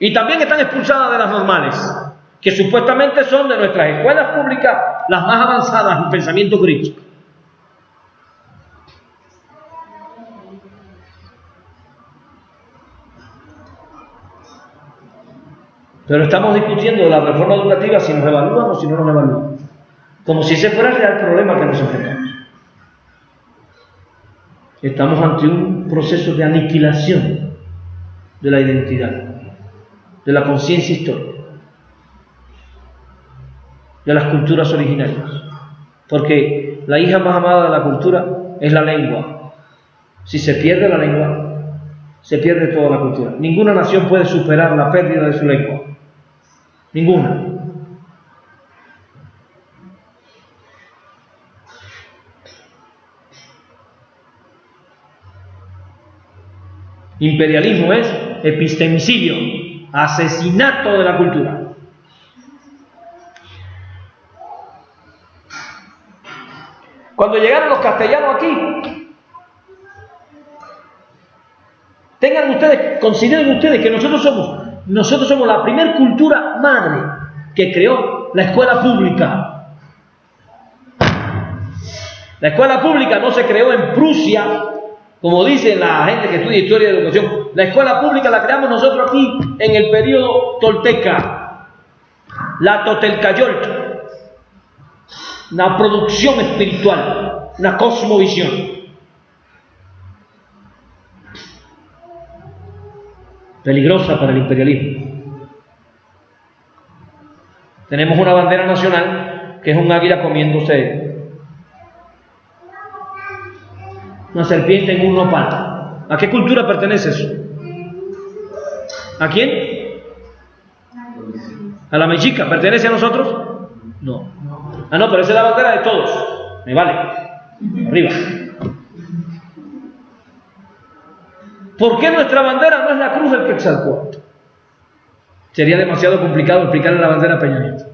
Y también están expulsadas de las normales, que supuestamente son de nuestras escuelas públicas las más avanzadas en pensamiento crítico. Pero estamos discutiendo la reforma educativa si nos evalúan o si no nos evalúan. Como si ese fuera el real problema que nos enfrentamos. Estamos ante un proceso de aniquilación de la identidad, de la conciencia histórica, de las culturas originarias. Porque la hija más amada de la cultura es la lengua. Si se pierde la lengua, se pierde toda la cultura. Ninguna nación puede superar la pérdida de su lengua. Ninguna. Imperialismo es epistemicidio, asesinato de la cultura. Cuando llegaron los castellanos aquí, consideren ustedes que nosotros somos la primer cultura madre que creó la escuela pública. La escuela pública no se creó en Prusia, como dice la gente que estudia historia de educación. La escuela pública la creamos nosotros aquí en el periodo tolteca, la Totelcayolta, una producción espiritual, una cosmovisión. Peligrosa para el imperialismo. Tenemos una bandera nacional que es un águila comiéndose una serpiente en un nopal. ¿A qué cultura pertenece eso? ¿A quién? ¿A la mexica? ¿Pertenece a nosotros? No. Ah, no, pero esa es la bandera de todos. Me vale. Arriba. ¿Por qué nuestra bandera no es la cruz del Quetzalcóatl? Sería demasiado complicado explicarle la bandera a Peña Nieto.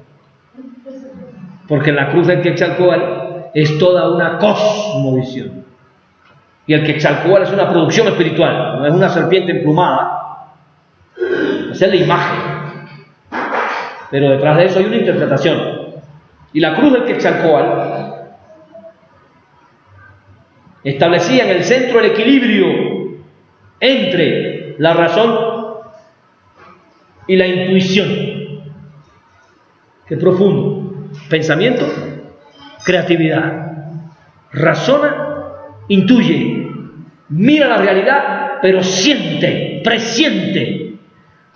Porque la cruz del Quetzalcóatl es toda una cosmovisión. Y el Quetzalcóatl es una producción espiritual, no es una serpiente emplumada. Esa es la imagen. Pero detrás de eso hay una interpretación. Y la cruz del Quetzalcóatl establecía en el centro el equilibrio entre la razón y la intuición. Qué profundo. Pensamiento, creatividad. Razona, intuye, mira la realidad, pero siente, presiente.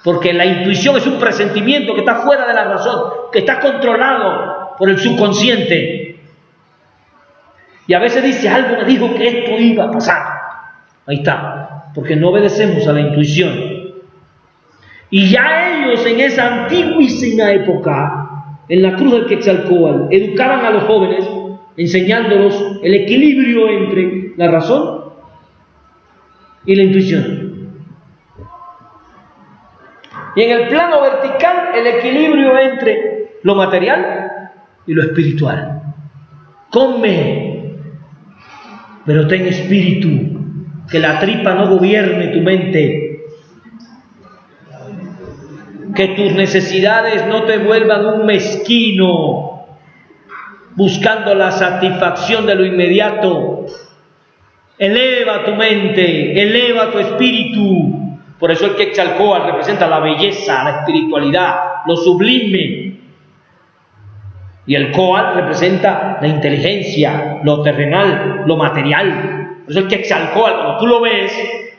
Porque la intuición es un presentimiento que está fuera de la razón, que está controlado por el subconsciente. Y a veces dice, algo me dijo que esto iba a pasar. Ahí está, porque no obedecemos a la intuición. Y ya ellos en esa antiguísima época, en la cruz del Quetzalcóatl, educaban a los jóvenes, enseñándolos el equilibrio entre la razón y la intuición. Y en el plano vertical, el equilibrio entre lo material y lo espiritual. Come, pero ten espíritu, que la tripa no gobierne tu mente. Que tus necesidades no te vuelvan un mezquino, buscando la satisfacción de lo inmediato. Eleva tu mente, eleva tu espíritu. Por eso el Quetzalcóatl representa la belleza, la espiritualidad, lo sublime. Y el Cóatl representa la inteligencia, lo terrenal, lo material. Por eso el Quetzalcóatl, cuando tú lo ves,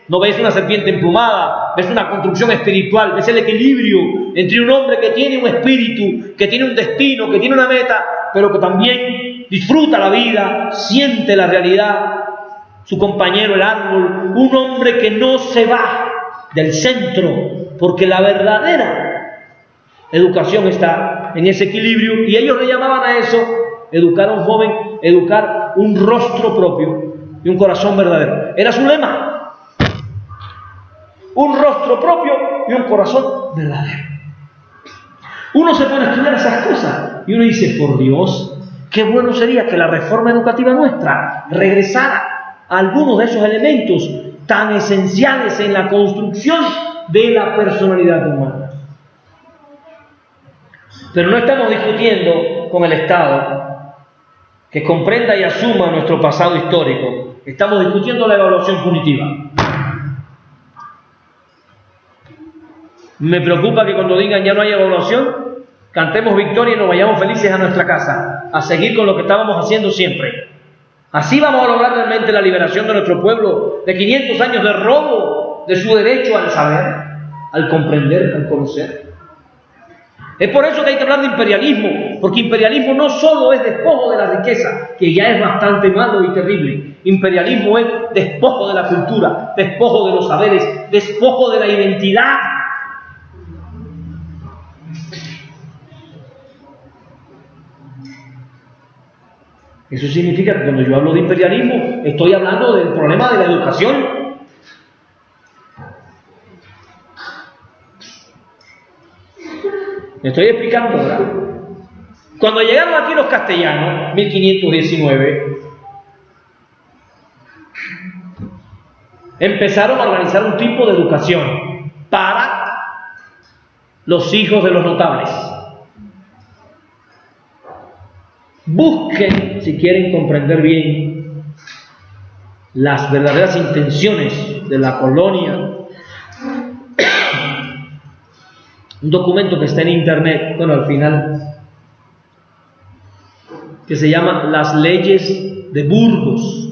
no ves una serpiente emplumada, ves una construcción espiritual, ves el equilibrio entre un hombre que tiene un espíritu, que tiene un destino, que tiene una meta, pero que también disfruta la vida, siente la realidad, su compañero el árbol, un hombre que no se va del centro, porque la verdadera educación está en ese equilibrio, y ellos le llamaban a eso, educar a un joven, educar un rostro propio y un corazón verdadero. Era su lema. Un rostro propio y un corazón verdadero. Uno se pone a estudiar esas cosas y uno dice, por Dios, qué bueno sería que la reforma educativa nuestra regresara a algunos de esos elementos tan esenciales en la construcción de la personalidad humana. Pero no estamos discutiendo con el Estado que comprenda y asuma nuestro pasado histórico. Estamos discutiendo la evaluación punitiva. Me preocupa que cuando digan ya no hay evaluación, cantemos victoria y nos vayamos felices a nuestra casa, a seguir con lo que estábamos haciendo siempre. Así vamos a lograr realmente la liberación de nuestro pueblo de 500 años de robo de su derecho al saber, al comprender, al conocer. Es por eso que hay que hablar de imperialismo, porque imperialismo no solo es despojo de la riqueza, que ya es bastante malo y terrible. Imperialismo es despojo de la cultura, despojo de los saberes, despojo de la identidad. Eso significa que cuando yo hablo de imperialismo, estoy hablando del problema de la educación. Me estoy explicando ahora. Cuando llegaron aquí los castellanos, 1519, empezaron a organizar un tipo de educación para los hijos de los notables. Busquen, si quieren comprender bien las verdaderas intenciones de la colonia, un documento que está en internet, bueno, al final, que se llama Las Leyes de Burgos.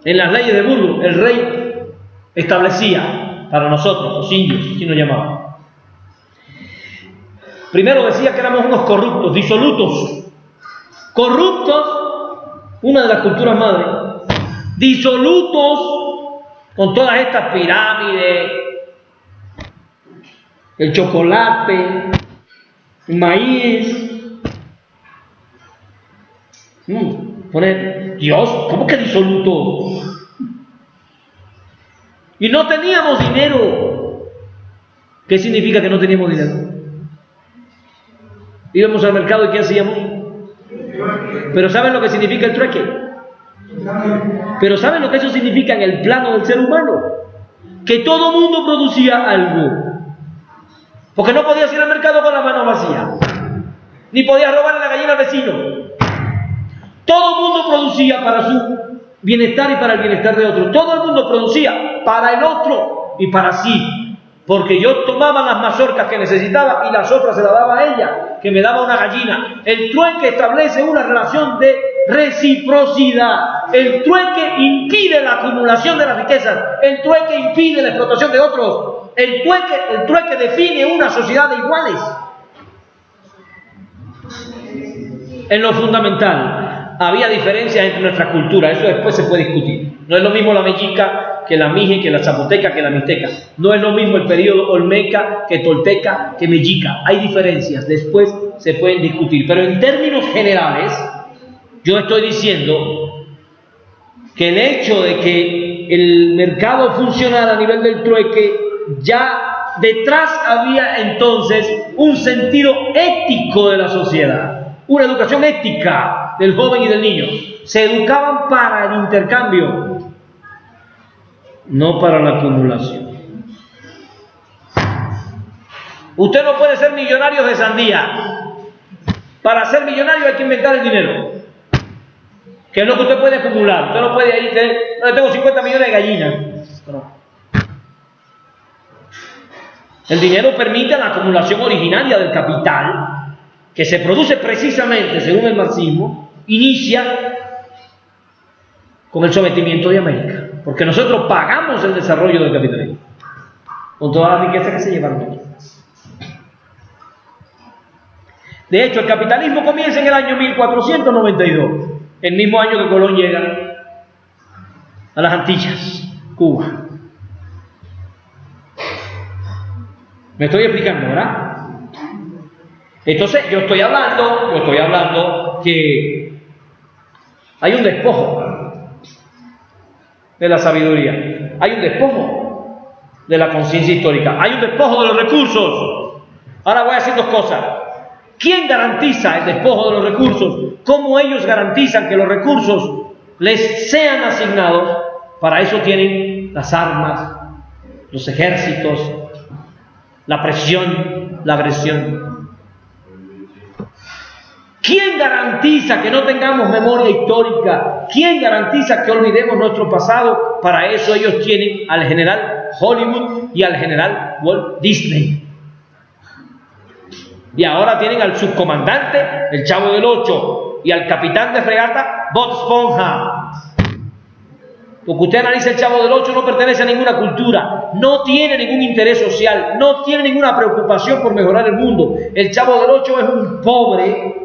En las leyes de Burgos, el rey establecía para nosotros, los indios, así nos llamaban. Primero decía que éramos unos corruptos, disolutos. Corruptos, una de las culturas madres. Disolutos, con todas estas pirámides, el chocolate, el maíz. Pone, Dios, ¿cómo que disoluto? Y no teníamos dinero. ¿Qué significa que no teníamos dinero? Íbamos al mercado y ¿qué hacíamos? Pero ¿saben lo que significa el trueque? Pero ¿saben lo que eso significa en el plano del ser humano? Que todo mundo producía algo. Porque no podías ir al mercado con la mano vacía, ni podías robarle la gallina al vecino. Todo el mundo producía para su bienestar y para el bienestar de otro. Todo el mundo producía para el otro y para sí. Porque yo tomaba las mazorcas que necesitaba y las otras se las daba a ella, que me daba una gallina. El trueque establece una relación de reciprocidad. El trueque impide la acumulación de las riquezas. El trueque impide la explotación de otros. El trueque define una sociedad de iguales. En lo fundamental, había diferencias entre nuestras culturas, eso después se puede discutir. No es lo mismo la mexica que la mije, que la zapoteca, que la mixteca. No es lo mismo el periodo olmeca que tolteca, que mexica. Hay diferencias, después se pueden discutir. Pero en términos generales, yo estoy diciendo que el hecho de que el mercado funcionara a nivel del trueque, ya detrás había entonces un sentido ético de la sociedad, una educación ética del joven y del niño. Se educaban para el intercambio, no para la acumulación. Usted no puede ser millonario de sandía. Para ser millonario hay que inventar el dinero, que es lo que usted puede acumular. Usted no puede ir, no, tengo 50 millones de gallinas. No. El dinero permite la acumulación originaria del capital, que se produce precisamente, según el marxismo, inicia con el sometimiento de América, porque nosotros pagamos el desarrollo del capitalismo, con toda la riqueza que se llevaron aquí. De hecho, el capitalismo comienza en el año 1492, el mismo año que Colón llega a las Antillas, Cuba. Me estoy explicando, ¿verdad? Entonces, yo estoy hablando que hay un despojo de la sabiduría, hay un despojo de la conciencia histórica, hay un despojo de los recursos. Ahora voy a decir dos cosas. ¿Quién garantiza el despojo de los recursos? ¿Cómo ellos garantizan que los recursos les sean asignados? Para eso tienen las armas, los ejércitos, la presión, la agresión. ¿Quién garantiza que no tengamos memoria histórica? ¿Quién garantiza que olvidemos nuestro pasado? Para eso ellos tienen al general Hollywood y al general Walt Disney. Y ahora tienen al subcomandante, el Chavo del Ocho, y al capitán de fregata, Bob Esponja. Porque usted analiza el Chavo del Ocho, no pertenece a ninguna cultura, no tiene ningún interés social, no tiene ninguna preocupación por mejorar el mundo. El Chavo del Ocho es un pobre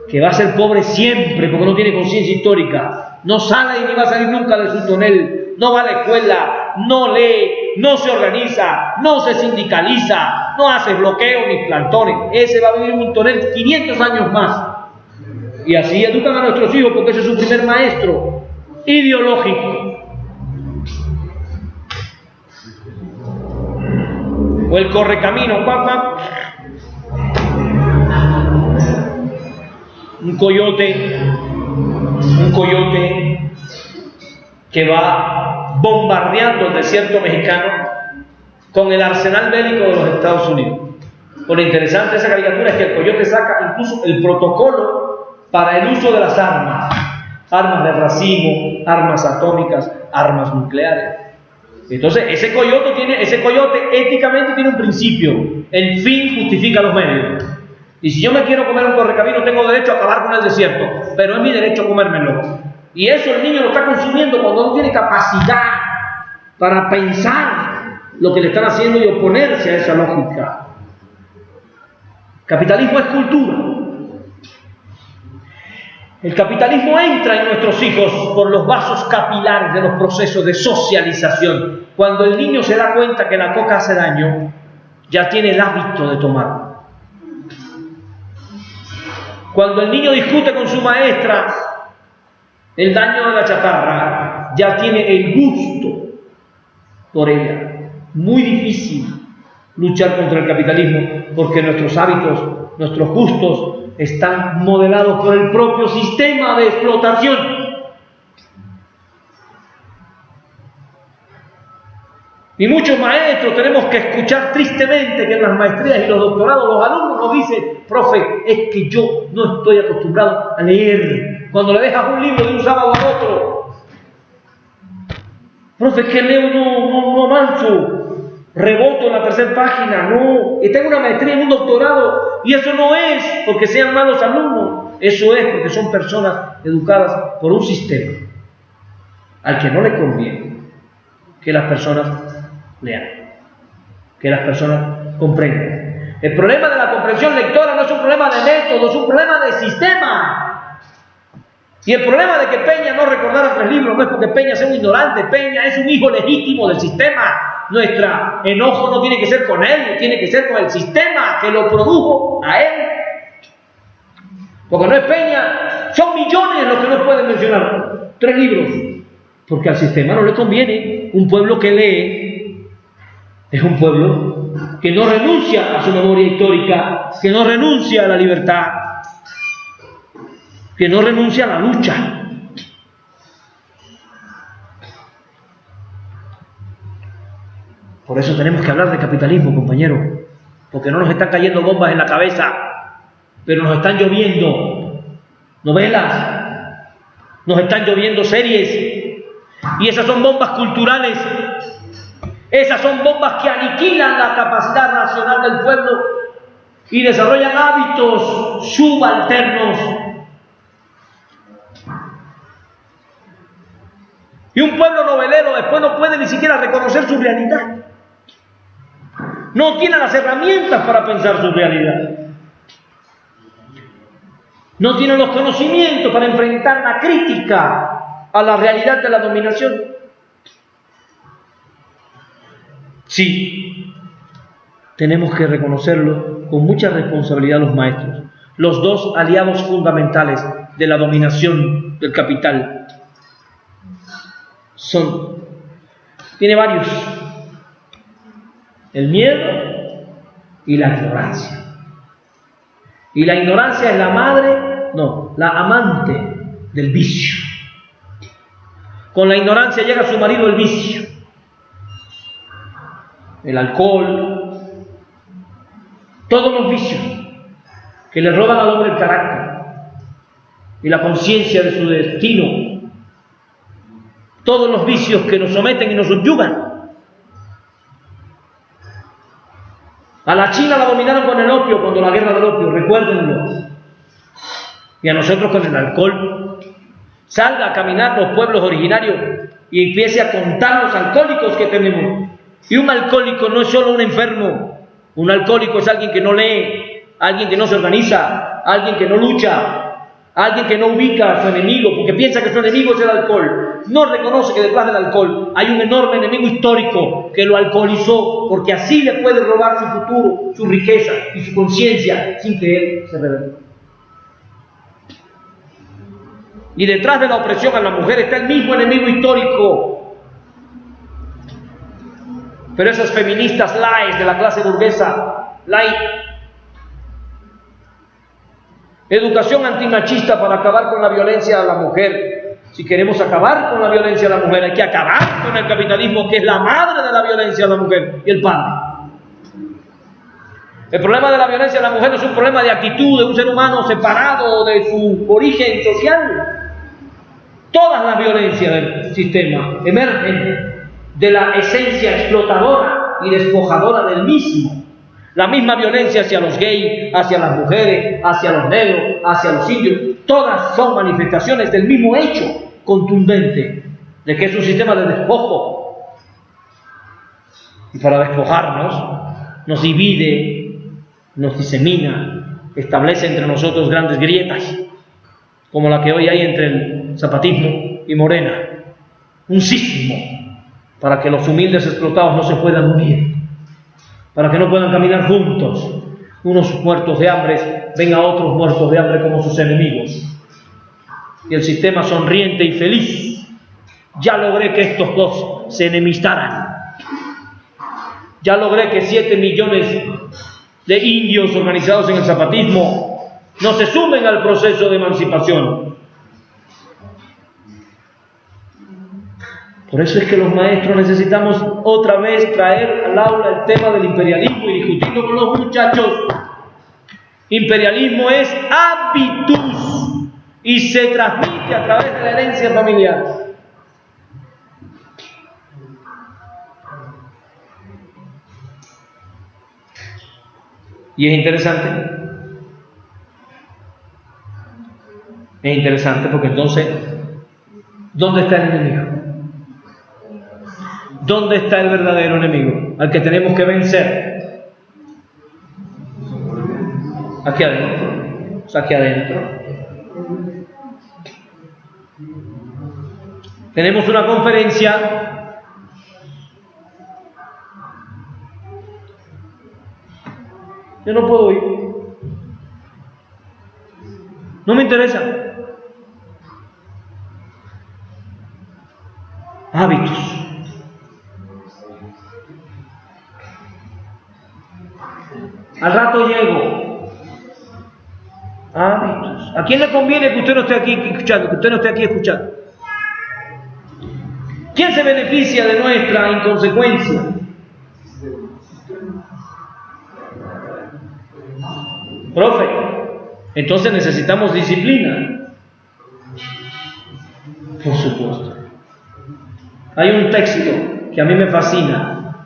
que va a ser pobre siempre porque no tiene conciencia histórica, no sale ni va a salir nunca de su tonel, no va a la escuela, no lee, no se organiza, no se sindicaliza, no hace bloqueos ni plantones. Ese va a vivir un tonel 500 años más. Y así educan a nuestros hijos porque ese es su primer maestro ideológico. O el correcamino, papá. Un coyote que va bombardeando el desierto mexicano con el arsenal bélico de los Estados Unidos. Lo interesante de esa caricatura es que el coyote saca incluso el protocolo para el uso de las armas de racimo, armas atómicas, armas nucleares. Entonces ese coyote éticamente tiene un principio: el fin justifica los medios. Y si yo me quiero comer un correcamino, tengo derecho a acabar con el desierto, pero es mi derecho comérmelo. Y eso el niño lo está consumiendo cuando no tiene capacidad para pensar lo que le están haciendo y oponerse a esa lógica. Capitalismo es cultura. El capitalismo entra en nuestros hijos por los vasos capilares de los procesos de socialización. Cuando el niño se da cuenta que la coca hace daño, ya tiene el hábito de tomar. Cuando el niño discute con su maestra el daño de la chatarra, ya tiene el gusto por ella. Muy difícil luchar contra el capitalismo porque nuestros hábitos, nuestros gustos están modelados por el propio sistema de explotación. Y muchos maestros tenemos que escuchar tristemente que en las maestrías y los doctorados los alumnos nos dicen: profe, es que yo no estoy acostumbrado a leer. Cuando le dejas un libro de un sábado a otro, profe, es que leo no avanzo, reboto en la tercera página, no, y tengo una maestría en un doctorado, y eso no es porque sean malos alumnos, eso es porque son personas educadas por un sistema al que no le conviene que las personas lean, que las personas comprendan. El problema de la comprensión lectora no es un problema de método, es un problema de sistema. Y el problema de que Peña no recordara 3 libros no es porque Peña sea un ignorante. Peña es un hijo legítimo del sistema. Nuestro enojo no tiene que ser con él, tiene que ser con el sistema que lo produjo a él. Porque no es Peña, son millones los que no pueden mencionar 3 libros, porque al sistema no le conviene. Un pueblo que lee es un pueblo que no renuncia a su memoria histórica, que no renuncia a la libertad, que no renuncia a la lucha. Por eso tenemos que hablar de capitalismo, compañeros, porque no nos están cayendo bombas en la cabeza, pero nos están lloviendo novelas, nos están lloviendo series, y esas son bombas culturales. Esas son bombas que aniquilan la capacidad racional del pueblo y desarrollan hábitos subalternos. Y un pueblo novelero después no puede ni siquiera reconocer su realidad. No tiene las herramientas para pensar su realidad. No tiene los conocimientos para enfrentar la crítica a la realidad de la dominación. Sí, tenemos que reconocerlo con mucha responsabilidad los maestros, los 2 aliados fundamentales de la dominación del capital. Tiene varios: el miedo y la ignorancia. Y la ignorancia es la amante del vicio. Con la ignorancia llega a su marido el vicio. El alcohol, todos los vicios que le roban al hombre el carácter y la conciencia de su destino, todos los vicios que nos someten y nos subyugan. A la China la dominaron con el opio, cuando la guerra del opio, recuérdenlo, y a nosotros con el alcohol. Salga a caminar los pueblos originarios y empiece a contar los alcohólicos que tenemos. Y un alcohólico no es solo un enfermo, un alcohólico es alguien que no lee, alguien que no se organiza, alguien que no lucha, alguien que no ubica a su enemigo, porque piensa que su enemigo es el alcohol. No reconoce que detrás del alcohol hay un enorme enemigo histórico que lo alcoholizó, porque así le puede robar su futuro, su riqueza y su conciencia sin que él se revele. Y detrás de la opresión a la mujer está el mismo enemigo histórico. Pero esas feministas laias de la clase burguesa, educación antimachista para acabar con la violencia a la mujer. Si queremos acabar con la violencia a la mujer, hay que acabar con el capitalismo, que es la madre de la violencia a la mujer, y el padre. El problema de la violencia a la mujer no es un problema de actitud de un ser humano separado de su origen social. Todas las violencias del sistema emergen de la esencia explotadora y despojadora del mismo. La misma violencia hacia los gays, hacia las mujeres, hacia los negros, hacia los indios, todas son manifestaciones del mismo hecho contundente de que es un sistema de despojo. Y para despojarnos, nos divide, nos disemina, establece entre nosotros grandes grietas, como la que hoy hay entre el zapatismo y Morena. Un sismo para que los humildes explotados no se puedan unir, para que no puedan caminar juntos, unos muertos de hambre ven a otros muertos de hambre como sus enemigos. Y el sistema sonriente y feliz. Ya logré que estos dos se enemistaran. Ya logré que 7 millones de indios organizados en el zapatismo no se sumen al proceso de emancipación. Por eso es que los maestros necesitamos otra vez traer al aula el tema del imperialismo y discutirlo con los muchachos. Imperialismo es habitus y se transmite a través de la herencia familiar. Y es interesante porque entonces, ¿dónde está el enemigo? ¿Dónde está el verdadero enemigo al que tenemos que vencer? Aquí adentro. O sea, aquí adentro. Tenemos una conferencia yo no puedo ir. No me interesa. Hábitos. Al rato llego. Hábitos. ¿A quién le conviene que usted no esté aquí escuchando? Que usted no esté aquí escuchando. ¿Quién se beneficia de nuestra inconsecuencia? Profe, entonces necesitamos disciplina. Por supuesto. Hay un texto que a mí me fascina,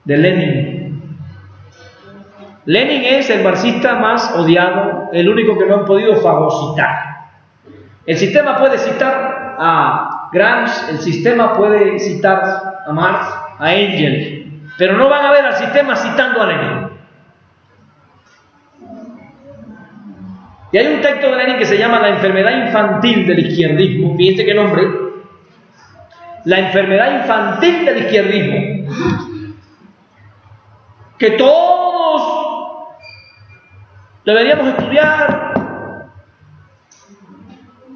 de Lenin. Lenin es el marxista más odiado, el único que no han podido fagocitar. El sistema puede citar a Gramsci, el sistema puede citar a Marx, a Engels, pero no van a ver al sistema citando a Lenin. Y hay un texto de Lenin que se llama La enfermedad infantil del izquierdismo. Fíjense qué nombre. La enfermedad infantil del izquierdismo. Que todos deberíamos estudiar.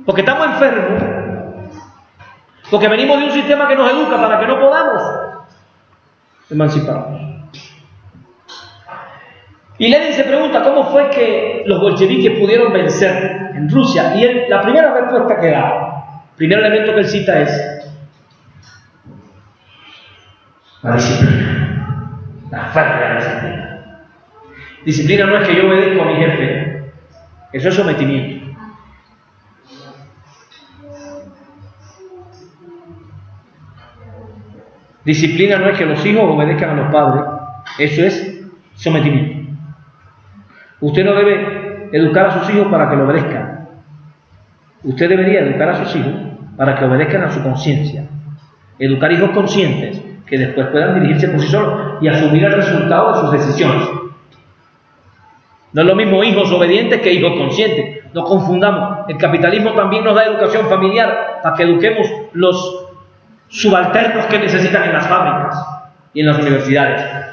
Porque estamos enfermos. Porque venimos de un sistema que nos educa para que no podamos emanciparnos. Y Lenin se pregunta cómo fue que los bolcheviques pudieron vencer en Rusia. Y la primera respuesta que da, el primer elemento que él cita es la disciplina, la férrea disciplina. Disciplina no es que yo obedezco a mi jefe, eso es sometimiento. Disciplina no es que los hijos obedezcan a los padres, eso es sometimiento. Usted no debe educar a sus hijos para que lo obedezcan. Usted debería educar a sus hijos para que obedezcan a su conciencia. Educar hijos conscientes que después puedan dirigirse por sí solos y asumir el resultado de sus decisiones. No es lo mismo hijos obedientes que hijos conscientes. No confundamos. El capitalismo también nos da educación familiar para que eduquemos los subalternos que necesitan en las fábricas y en las universidades.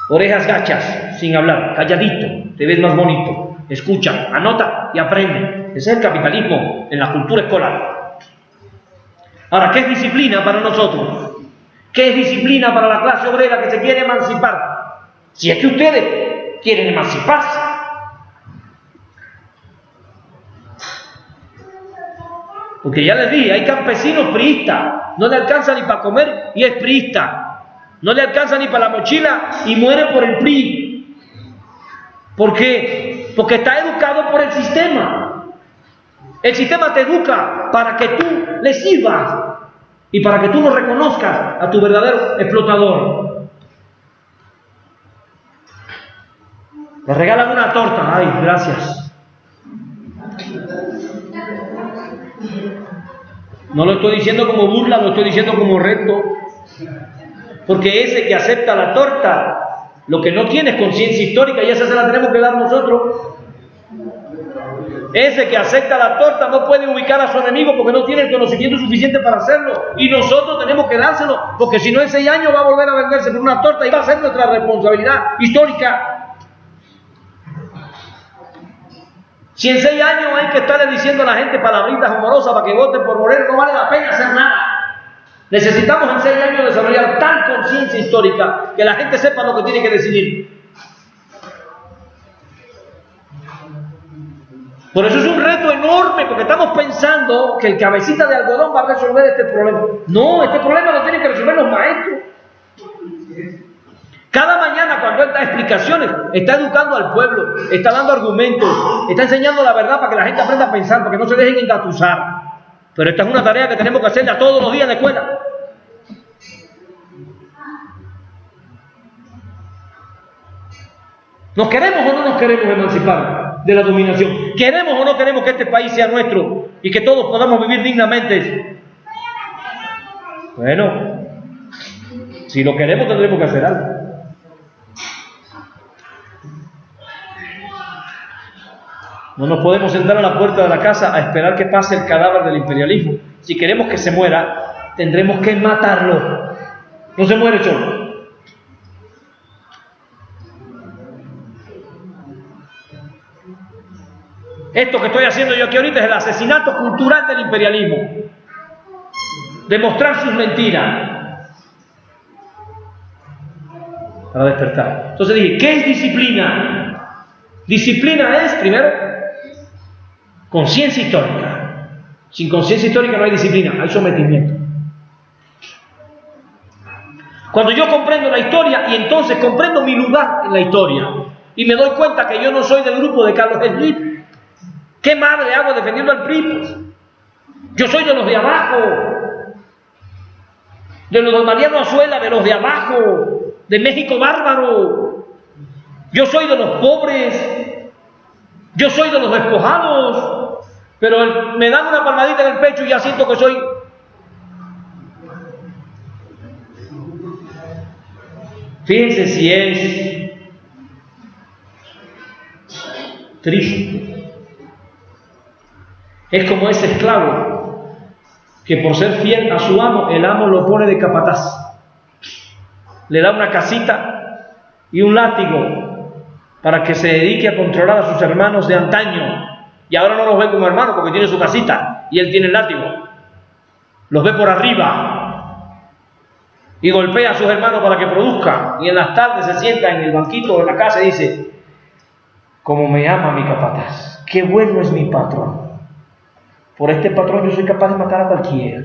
Orejas gachas, sin hablar, calladito, te ves más bonito, escucha, anota y aprende. Ese es el capitalismo en la cultura escolar. Ahora, ¿qué es disciplina para nosotros? ¿Qué es disciplina para la clase obrera que se quiere emancipar? Si es que ustedes quieren emanciparse. Porque ya les dije, hay campesinos priistas, no le alcanza ni para comer y es priista. No le alcanza ni para la mochila y muere por el PRI. ¿Por qué? Porque está educado por el sistema. El sistema te educa para que tú le sirvas y para que tú no reconozcas a tu verdadero explotador. Le regalan una torta. Ay, gracias. No lo estoy diciendo como burla, lo estoy diciendo como reto. Porque ese que acepta la torta, lo que no tiene es conciencia histórica y esa se la tenemos que dar nosotros. Ese que acepta la torta no puede ubicar a su enemigo porque no tiene el conocimiento suficiente para hacerlo. Y nosotros tenemos que dárselo, porque si no en 6 años va a volver a venderse por una torta y va a ser nuestra responsabilidad histórica. Si en 6 años hay que estarle diciendo a la gente palabritas humorosas para que voten por Moreno, no vale la pena hacer nada. Necesitamos en 6 años desarrollar tal conciencia histórica que la gente sepa lo que tiene que decidir. Por eso es un reto enorme, porque estamos pensando que el cabecita de algodón va a resolver este problema. No, este problema lo tienen que resolver los maestros. Cada mañana cuando él da explicaciones, está educando al pueblo, está dando argumentos, está enseñando la verdad para que la gente aprenda a pensar, para que no se dejen engatusar. Pero esta es una tarea que tenemos que hacerla todos los días en la escuela. ¿Nos queremos o no nos queremos emancipar de la dominación? ¿Queremos o no queremos que este país sea nuestro y que todos podamos vivir dignamente? Bueno, si lo queremos tendremos que hacer algo. No nos podemos sentar a la puerta de la casa a esperar que pase el cadáver del imperialismo. Si queremos que se muera, tendremos que matarlo. No se muere solo. Esto que estoy haciendo yo aquí ahorita es el asesinato cultural del imperialismo. Demostrar sus mentiras. Para despertar. Entonces dije, ¿qué es disciplina? Disciplina es, primero, conciencia histórica. Sin conciencia histórica no hay disciplina, hay sometimiento. Cuando yo comprendo la historia y entonces comprendo mi lugar en la historia y me doy cuenta que yo no soy del grupo de Carlos Slim, ¿qué madre hago defendiendo al PRI? Yo soy de los de abajo, de los de Mariano Azuela, de los de abajo, de México bárbaro. Yo soy de los pobres, yo soy de los despojados, pero me dan una palmadita en el pecho y ya siento que soy. Fíjense si es triste. Es como ese esclavo que por ser fiel a su amo, el amo lo pone de capataz. Le da una casita y un látigo para que se dedique a controlar a sus hermanos de antaño. Y ahora no los ve como hermanos porque tiene su casita y él tiene el látigo. Los ve por arriba y golpea a sus hermanos para que produzcan. Y en las tardes se sienta en el banquito de la casa y dice: como me ama mi capataz, qué bueno es mi patrón. Por este patrón yo soy capaz de matar a cualquiera.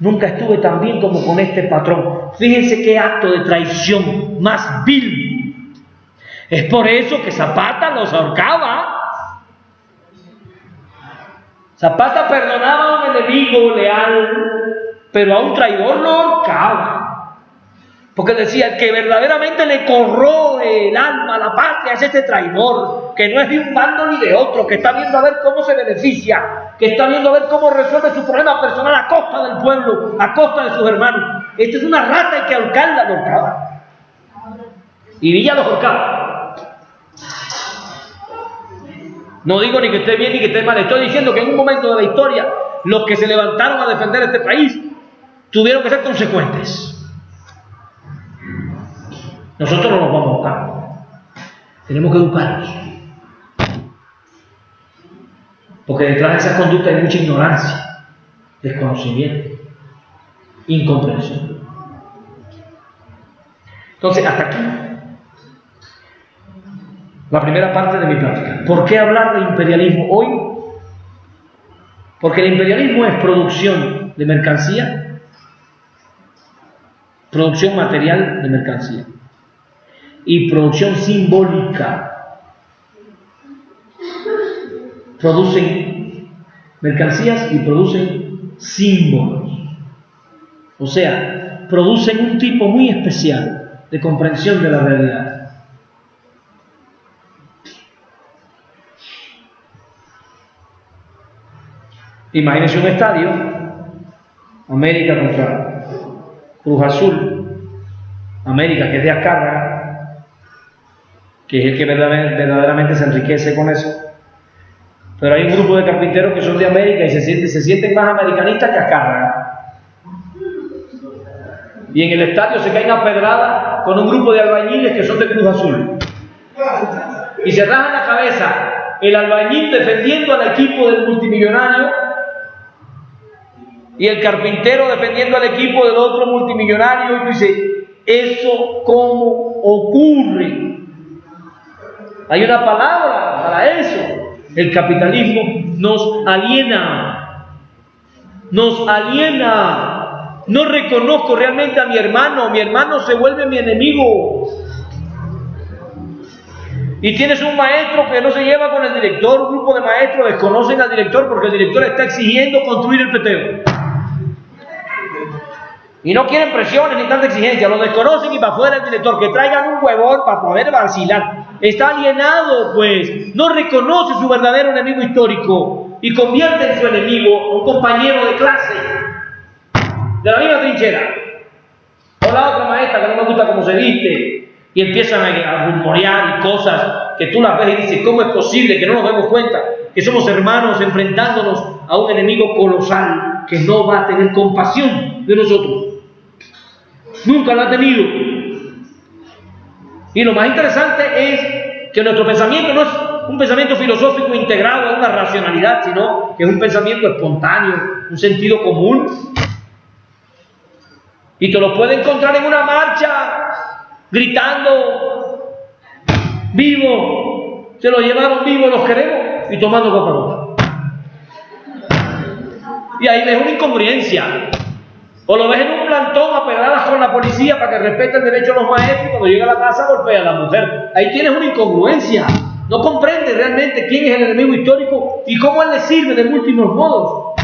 Nunca estuve tan bien como con este patrón. Fíjense qué acto de traición más vil. Es por eso que Zapata los ahorcaba. Zapata perdonaba a un enemigo leal, pero a un traidor lo ahorcaba. Porque decía, el que verdaderamente le corroe el alma a la patria es este traidor, que no es de un bando ni de otro, que está viendo a ver cómo se beneficia, que está viendo a ver cómo resuelve su problema personal a costa del pueblo, a costa de sus hermanos. Esta es una rata, hay que ahorcarla, lo ahorcaba. Y Villa los ahorcaba. No digo ni que esté bien ni que esté mal, estoy diciendo que en un momento de la historia los que se levantaron a defender este país tuvieron que ser consecuentes. Nosotros no nos vamos a educar, tenemos que educarnos, porque detrás de esa conducta hay mucha ignorancia, desconocimiento, incomprensión. Entonces, hasta aquí la primera parte de mi plática. ¿Por qué hablar de imperialismo hoy? Porque el imperialismo es producción de mercancía, producción material de mercancía y producción simbólica. Producen mercancías y producen símbolos. O sea, producen un tipo muy especial de comprensión de la realidad. Imagínense un estadio, América contra Cruz Azul, América que es de Azcárraga, que es el que verdaderamente se enriquece con eso. Pero hay un grupo de carpinteros que son de América y se sienten más americanistas que Azcárraga. Y en el estadio se caen a pedrada con un grupo de albañiles que son de Cruz Azul. Y se rajan la cabeza el albañil defendiendo al equipo del multimillonario y el carpintero defendiendo al equipo del otro multimillonario, y tú dices, ¿eso cómo ocurre? Hay una palabra para eso. El capitalismo nos aliena. Nos aliena. No reconozco realmente a mi hermano se vuelve mi enemigo. Y tienes un maestro que no se lleva con el director, un grupo de maestros desconocen al director porque el director está exigiendo construir el peteo. Y no quieren presiones ni tanta exigencia, lo desconocen y para afuera el director, que traigan un huevón para poder vacilar. Está alienado, pues, no reconoce su verdadero enemigo histórico y convierte en su enemigo un compañero de clase, de la misma trinchera. O la otra maestra que no me gusta cómo se viste, y empiezan a rumorear y cosas que tú las ves y dices, ¿cómo es posible que no nos demos cuenta que somos hermanos enfrentándonos a un enemigo colosal que no va a tener compasión de nosotros? Nunca lo ha tenido. Y lo más interesante es que nuestro pensamiento no es un pensamiento filosófico integrado a una racionalidad, sino que es un pensamiento espontáneo, un sentido común. Y te lo puedes encontrar en una marcha, gritando, vivo, se lo llevaron vivo, los queremos, y tomando Coca-Cola. Y ahí ves una incongruencia. O lo ves en un plantón a pedradas con la policía para que respete el derecho a los maestros, y cuando llega a la casa golpea a la mujer. Ahí tienes una incongruencia. No comprende realmente quién es el enemigo histórico y cómo él le sirve de múltiples modos.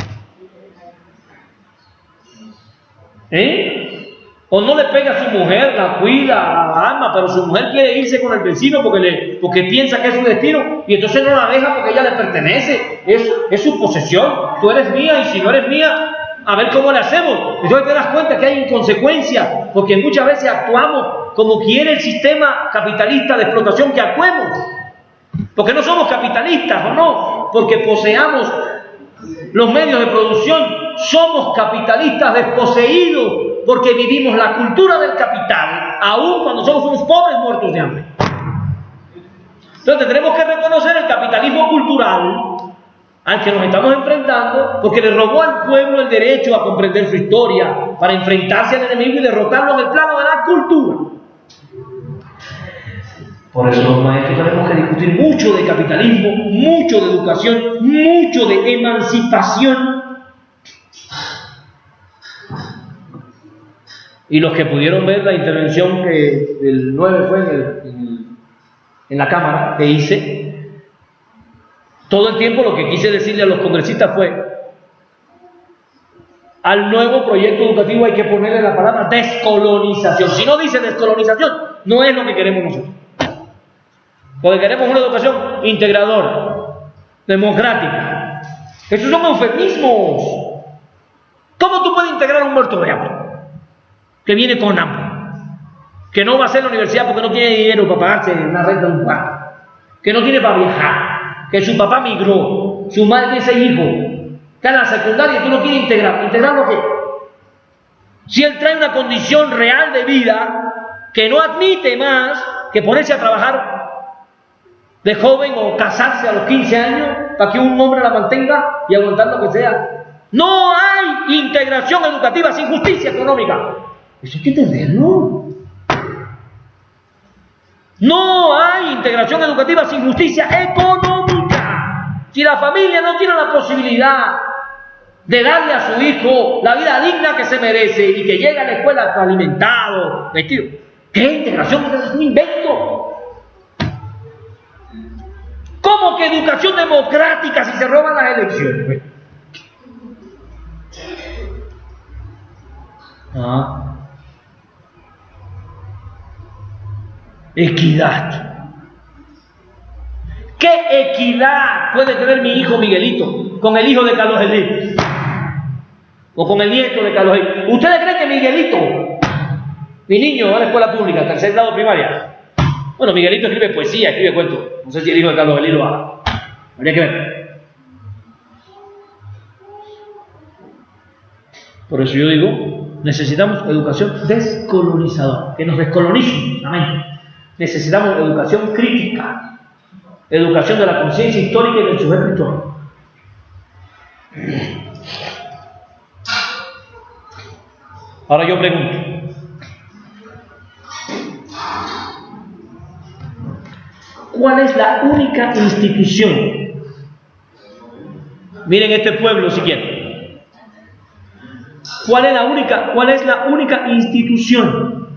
O no le pega a su mujer, la cuida, la ama, pero su mujer quiere irse con el vecino porque piensa que es su destino y entonces no la deja porque ella le pertenece. Es su posesión. Tú eres mía y si no eres mía, a ver cómo le hacemos. Entonces te das cuenta que hay inconsecuencia, porque muchas veces actuamos como quiere el sistema capitalista de explotación que actuemos. Porque no somos capitalistas, ¿o no? Porque poseamos los medios de producción, somos capitalistas desposeídos, porque vivimos la cultura del capital, aun cuando somos unos pobres muertos de hambre. Entonces tenemos que reconocer el capitalismo cultural al que nos estamos enfrentando, porque le robó al pueblo el derecho a comprender su historia, para enfrentarse al enemigo y derrotarlo en el plano de la cultura. Por eso los maestros tenemos que discutir mucho de capitalismo, mucho de educación, mucho de emancipación. Y los que pudieron ver la intervención que el 9 fue en la Cámara que hice, todo el tiempo lo que quise decirle a los congresistas fue: al nuevo proyecto educativo hay que ponerle la palabra descolonización. Si no dice descolonización, no es lo que queremos nosotros. Porque queremos una educación integradora, democrática. Esos son eufemismos. ¿Cómo tú puedes integrar a un muerto de hambre que viene con hambre, que no va a hacer la universidad porque no tiene dinero para pagarse una renta de un cuarto, que no tiene para viajar, que su papá migró, su madre tiene 6 hijos, está en la secundaria y tú no quieres integrar? ¿Integrarlo qué? Si él trae una condición real de vida que no admite más que ponerse a trabajar de joven o casarse a los 15 años para que un hombre la mantenga y aguantar lo que sea. No hay integración educativa sin justicia económica. Eso hay que entenderlo. No hay integración educativa sin justicia económica. Si la familia no tiene la posibilidad de darle a su hijo la vida digna que se merece y que llegue a la escuela alimentado, vestido, ¿qué integración? Es un invento. ¿Cómo que educación democrática si se roban las elecciones? Equidad. ¿Qué equidad puede tener mi hijo Miguelito con el hijo de Carlos Elí? O con el nieto de Carlos Elí. ¿Ustedes creen que Miguelito, mi niño, va a la escuela pública, tercer grado primaria? Bueno, Miguelito escribe poesía, escribe cuentos. No sé si el hijo de Carlos Elí lo haga. Habría que ver. Por eso yo digo, necesitamos educación descolonizadora, que nos descolonice la mente. Necesitamos educación crítica. Educación de la conciencia histórica y del sujeto histórico. Ahora yo pregunto, ¿cuál es la única institución? Miren este pueblo si quieren. ¿Cuál es la única institución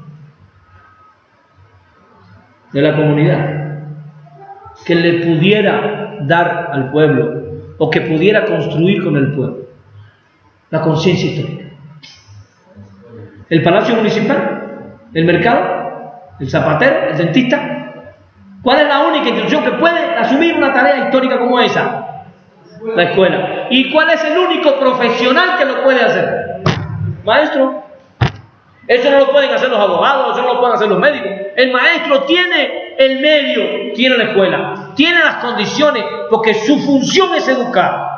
de la comunidad que le pudiera dar al pueblo o que pudiera construir con el pueblo? La conciencia histórica. ¿El palacio municipal? ¿El mercado? ¿El zapatero? ¿El dentista? ¿Cuál es la única institución que puede asumir una tarea histórica como esa? La escuela. ¿Y cuál es el único profesional que lo puede hacer? Maestro. Eso no lo pueden hacer los abogados, eso no lo pueden hacer los médicos. El maestro tiene el medio, tiene la escuela, tiene las condiciones, porque su función es educar.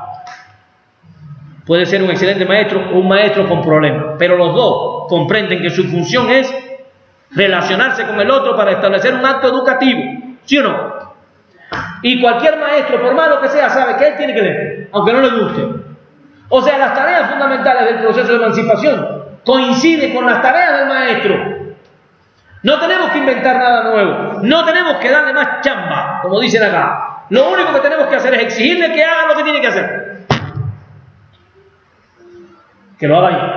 Puede ser un excelente maestro o un maestro con problemas, pero los dos comprenden que su función es relacionarse con el otro para establecer un acto educativo, ¿sí o no? Y cualquier maestro, por malo que sea, sabe que él tiene que leer, aunque no le guste. O sea, las tareas fundamentales del proceso de emancipación coinciden con las tareas del maestro. No tenemos que inventar nada nuevo, no tenemos que darle más chamba, como dicen acá. Lo único que tenemos que hacer es exigirle que haga lo que tiene que hacer. Que lo haga yo.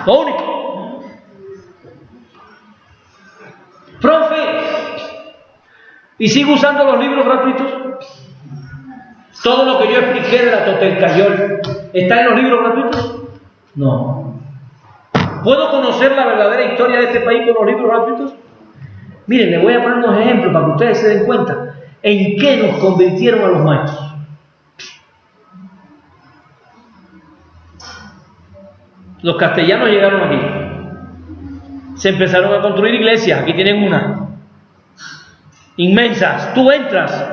Lo único. Profe, ¿y sigo usando los libros gratuitos? ¿Todo lo que yo expliqué de la Totelcayol está en los libros gratuitos? No. ¿Puedo conocer la verdadera historia de este país con los libros gratuitos? Miren, les voy a poner unos ejemplos para que ustedes se den cuenta en qué nos convirtieron a los maestros. Los castellanos llegaron aquí. Se empezaron a construir iglesias. Aquí tienen una. Inmensas. Tú entras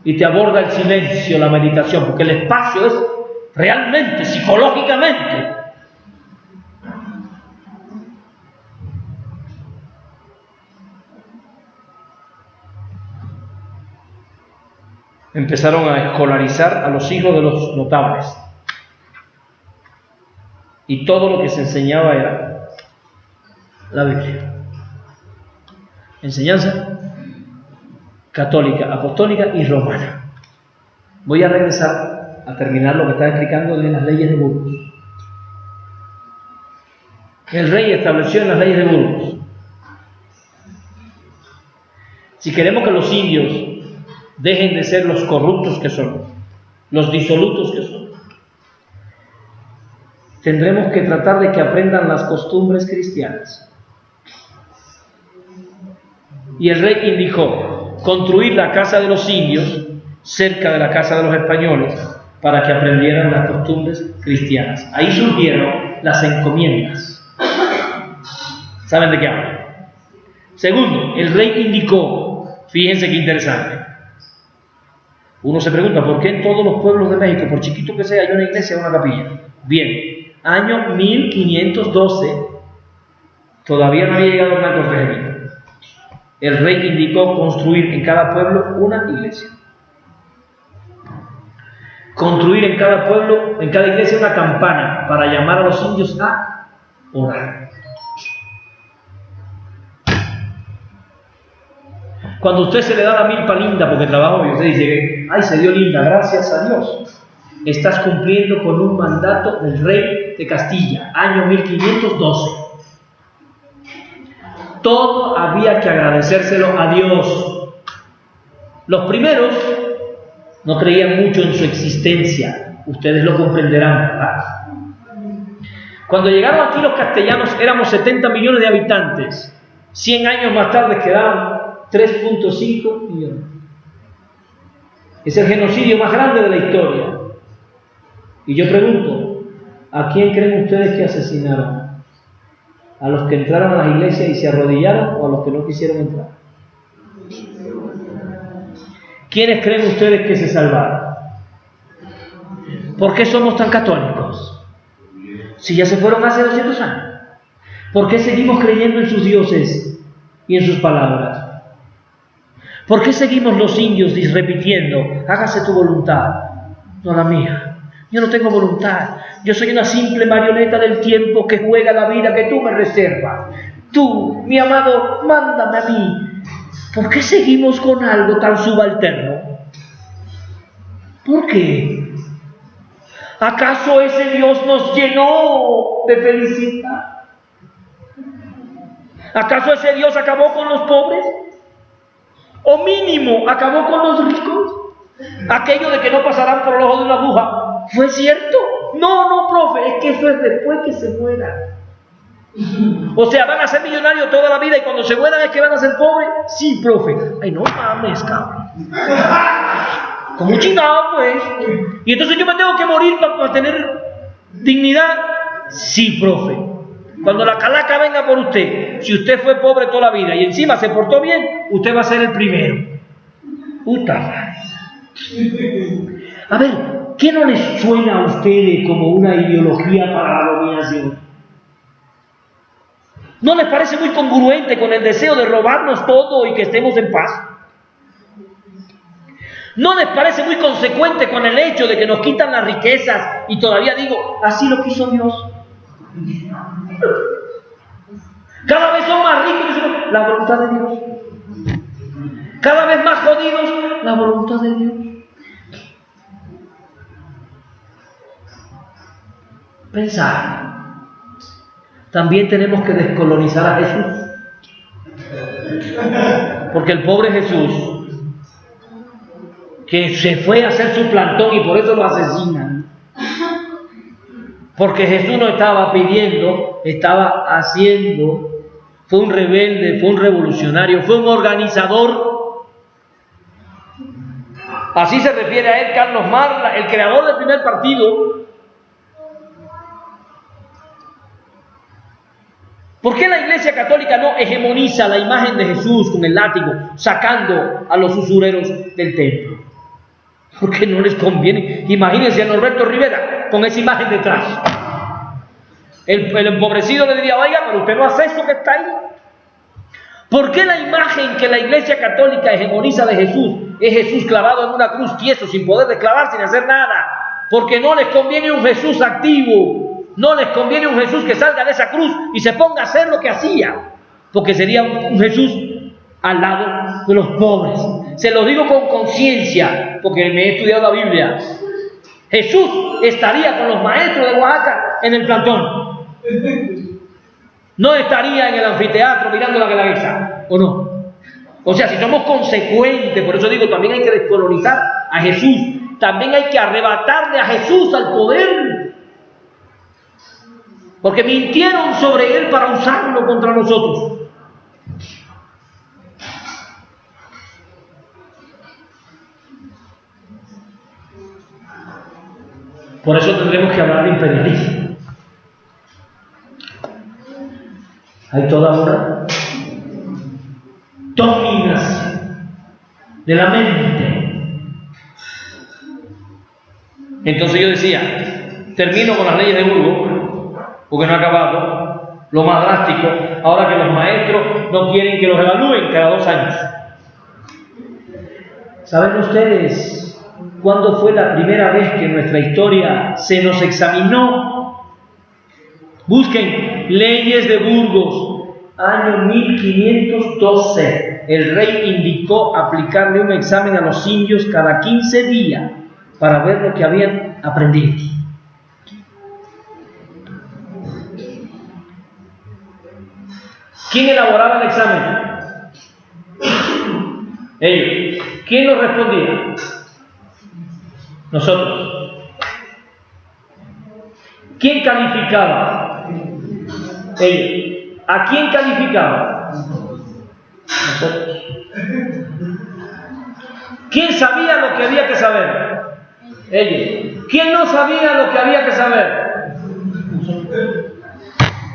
y te aborda el silencio, la meditación, porque el espacio es realmente, psicológicamente. Empezaron a escolarizar a los hijos de los notables. Y todo lo que se enseñaba era la Biblia. Enseñanza católica, apostólica y romana. Voy a regresar a terminar lo que estaba explicando de las leyes de Burgos. El rey estableció en las leyes de Burgos: si queremos que los indios dejen de ser los corruptos que son, los disolutos que son, tendremos que tratar de que aprendan las costumbres cristianas. Y el rey indicó construir la casa de los indios cerca de la casa de los españoles para que aprendieran las costumbres cristianas. Ahí surgieron las encomiendas. ¿Saben de qué hablo? Segundo, el rey indicó, fíjense qué interesante. Uno se pregunta, ¿por qué en todos los pueblos de México, por chiquito que sea, hay una iglesia o una capilla? Bien, año 1512, todavía no había llegado Hernán Cortés. El rey indicó construir en cada pueblo una iglesia. Construir en cada pueblo, en cada iglesia, una campana para llamar a los indios a orar. Cuando a usted se le da la milpa linda porque trabajo y usted dice, ay, se dio linda, gracias a Dios, estás cumpliendo con un mandato del rey de Castilla, año 1512. Todo había que agradecérselo a Dios. Los primeros no creían mucho en su existencia, ustedes lo comprenderán, ¿verdad? Cuando llegaron aquí los castellanos éramos 70 millones de habitantes. 100 años más tarde quedaban 3.5 millones. Es el genocidio más grande de la historia. Y yo pregunto, ¿a quién creen ustedes que asesinaron? ¿A los que entraron a las iglesias y se arrodillaron o a los que no quisieron entrar? ¿Quiénes creen ustedes que se salvaron? ¿Por qué somos tan católicos? Si ya se fueron hace 200 años. ¿Por qué seguimos creyendo en sus dioses y en sus palabras? ¿Por qué seguimos los indios repitiendo, hágase tu voluntad, no la mía? Yo no tengo voluntad, yo soy una simple marioneta del tiempo que juega la vida que tú me reservas. Tú, mi amado, mándame a mí. ¿Por qué seguimos con algo tan subalterno? ¿Por qué? ¿Acaso ese Dios nos llenó de felicidad? ¿Acaso ese Dios acabó con los pobres? ¿O mínimo acabó con los ricos? Aquello de que no pasarán por el ojo de una aguja, ¿fue cierto? No, profe, es que eso es después que se mueran. O sea, ¿van a ser millonarios toda la vida y cuando se mueran es que van a ser pobres? Sí, profe. Ay, no mames, cabrón. Como chingado, pues. Y entonces yo me tengo que morir para tener dignidad. Sí, profe. Cuando la calaca venga por usted, si usted fue pobre toda la vida y encima se portó bien, usted va a ser el primero. Puta madre. A ver, ¿qué no les suena a ustedes como una ideología para la dominación? ¿No les parece muy congruente con el deseo de robarnos todo y que estemos en paz? ¿No les parece muy consecuente con el hecho de que nos quitan las riquezas y todavía digo, así lo quiso Dios? Cada vez son más ricos, la voluntad de Dios. Cada vez más jodidos, la voluntad de Dios. Pensar. También tenemos que descolonizar a Jesús. Porque el pobre Jesús, que se fue a hacer su plantón y por eso lo asesinan. Porque Jesús no estaba pidiendo, estaba haciendo. Fue un rebelde, fue un revolucionario, fue un organizador. Así se refiere a él Carlos Marx, el creador del primer partido. ¿Por qué la Iglesia Católica no hegemoniza la imagen de Jesús con el látigo, sacando a los usureros del templo? Porque no les conviene. Imagínense a Norberto Rivera con esa imagen detrás. El empobrecido le diría, oiga, pero usted no hace eso que está ahí. ¿Por qué la imagen que la Iglesia Católica hegemoniza de Jesús es Jesús clavado en una cruz tieso, sin poder declavar, sin hacer nada? Porque no les conviene un Jesús activo. No les conviene un Jesús que salga de esa cruz y se ponga a hacer lo que hacía. Porque sería un Jesús al lado de los pobres. Se lo digo con conciencia, porque me he estudiado la Biblia. Jesús estaría con los maestros de Oaxaca en el plantón. No estaría en el anfiteatro mirando la guelaguetza, ¿o no? O sea, si somos consecuentes, por eso digo, también hay que descolonizar a Jesús. También hay que arrebatarle a Jesús al poder. Porque mintieron sobre él para usarlo contra nosotros. Por eso tendremos que hablar de imperialismo. Hay toda una dominación de la mente. Entonces yo decía, termino con las leyes de Burgos, porque no ha acabado. Lo más drástico, ahora que los maestros no quieren que los evalúen cada 2 años. ¿Saben ustedes cuándo fue la primera vez que en nuestra historia se nos examinó? Busquen leyes de Burgos, año 1512. El rey indicó aplicarle un examen a los indios cada 15 días para ver lo que habían aprendido. ¿Quién elaboraba el examen? Ellos. ¿Quién lo respondía? Nosotros. ¿Quién calificaba? Ellos. ¿A quién calificaba? Nosotros. ¿Quién sabía lo que había que saber? Ellos. ¿Quién no sabía lo que había que saber? Nosotros.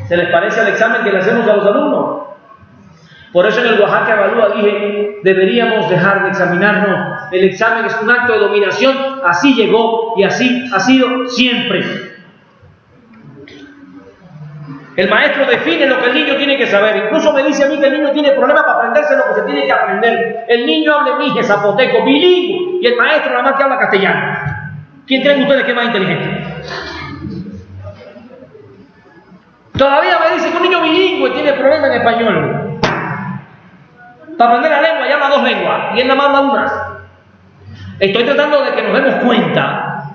¿Se les parece al examen que le hacemos a los alumnos? Por eso en el Oaxaca Evalúa dije, deberíamos dejar de examinarnos. El examen es un acto de dominación, así llegó y así ha sido siempre. El maestro define lo que el niño tiene que saber. Incluso me dice a mí que el niño tiene problemas para aprenderse lo que se tiene que aprender. El niño habla mije, zapoteco, bilingüe, y el maestro nada más que habla castellano. ¿Quién creen ustedes que es más inteligente? Todavía me dice que un niño bilingüe tiene problemas en español. Para aprender la lengua, ya habla 2 lenguas, y él nada más habla una. Estoy tratando de que nos demos cuenta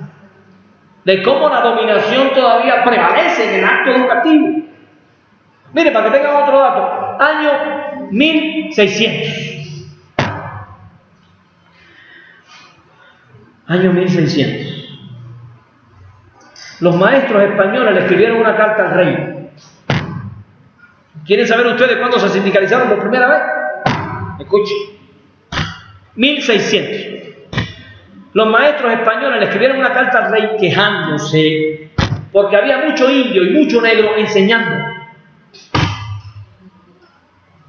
de cómo la dominación todavía prevalece en el acto educativo. Mire, para que tengan otro dato, año 1600. Año 1600. Los maestros españoles le escribieron una carta al rey. ¿Quieren saber ustedes cuándo se sindicalizaron por primera vez? Escuchen. 1600. Los maestros españoles le escribieron una carta al rey quejándose porque había mucho indio y mucho negro enseñando.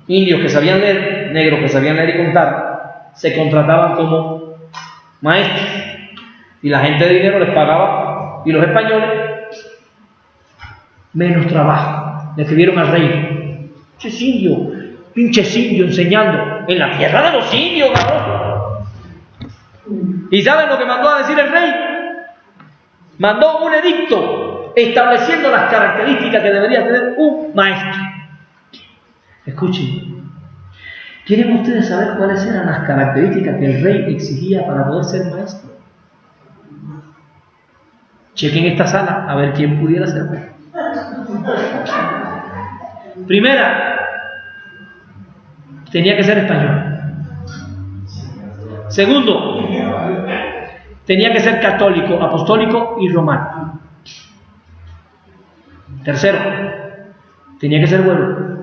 Indios que sabían leer, negros que sabían leer y contar, se contrataban como maestros y la gente de dinero les pagaba, y los españoles menos trabajo. Le escribieron al rey: pinches indios enseñando en la tierra de los indios, cabrón. ¿Y saben lo que mandó a decir el rey? Mandó un edicto estableciendo las características que debería tener un maestro. Escuchen, ¿quieren ustedes saber cuáles eran las características que el rey exigía para poder ser maestro? Chequen esta sala a ver quién pudiera ser maestro. Primera, tenía que ser español. Segundo, tenía que ser católico, apostólico y romano. Tercero, tenía que ser bueno.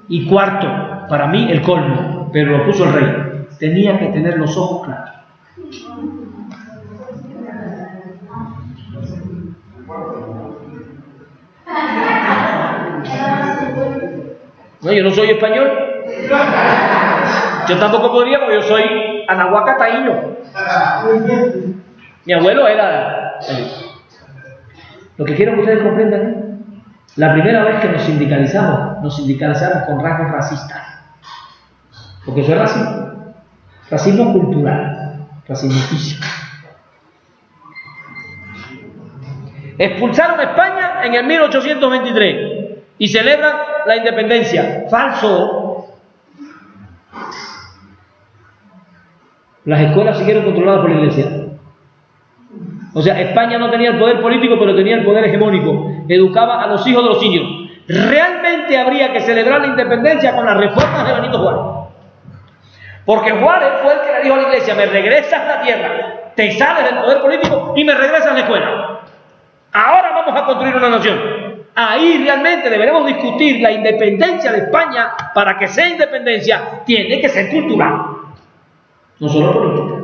Y cuarto, para mí el colmo, pero lo puso el rey, tenía que tener los ojos claros. No, yo no soy español. Yo tampoco podría, porque yo soy anahuaca taíno. Mi abuelo era... Lo que quiero que ustedes comprendan es, la primera vez que nos sindicalizamos con rasgos racistas. Porque eso es racismo. Racismo cultural, racismo físico. Expulsaron a España en el 1823 y celebran la independencia. Falso. Las escuelas siguieron controladas por la iglesia. O sea, España no tenía el poder político, pero tenía el poder hegemónico. Educaba a los hijos de los indios. Realmente habría que celebrar la independencia con las reformas de Benito Juárez. Porque Juárez fue el que le dijo a la iglesia: me regresas a la tierra, te sales del poder político y me regresas a la escuela. Ahora vamos a construir una nación. Ahí realmente deberemos discutir la independencia de España. Para que sea independencia, tiene que ser cultural, no solo política.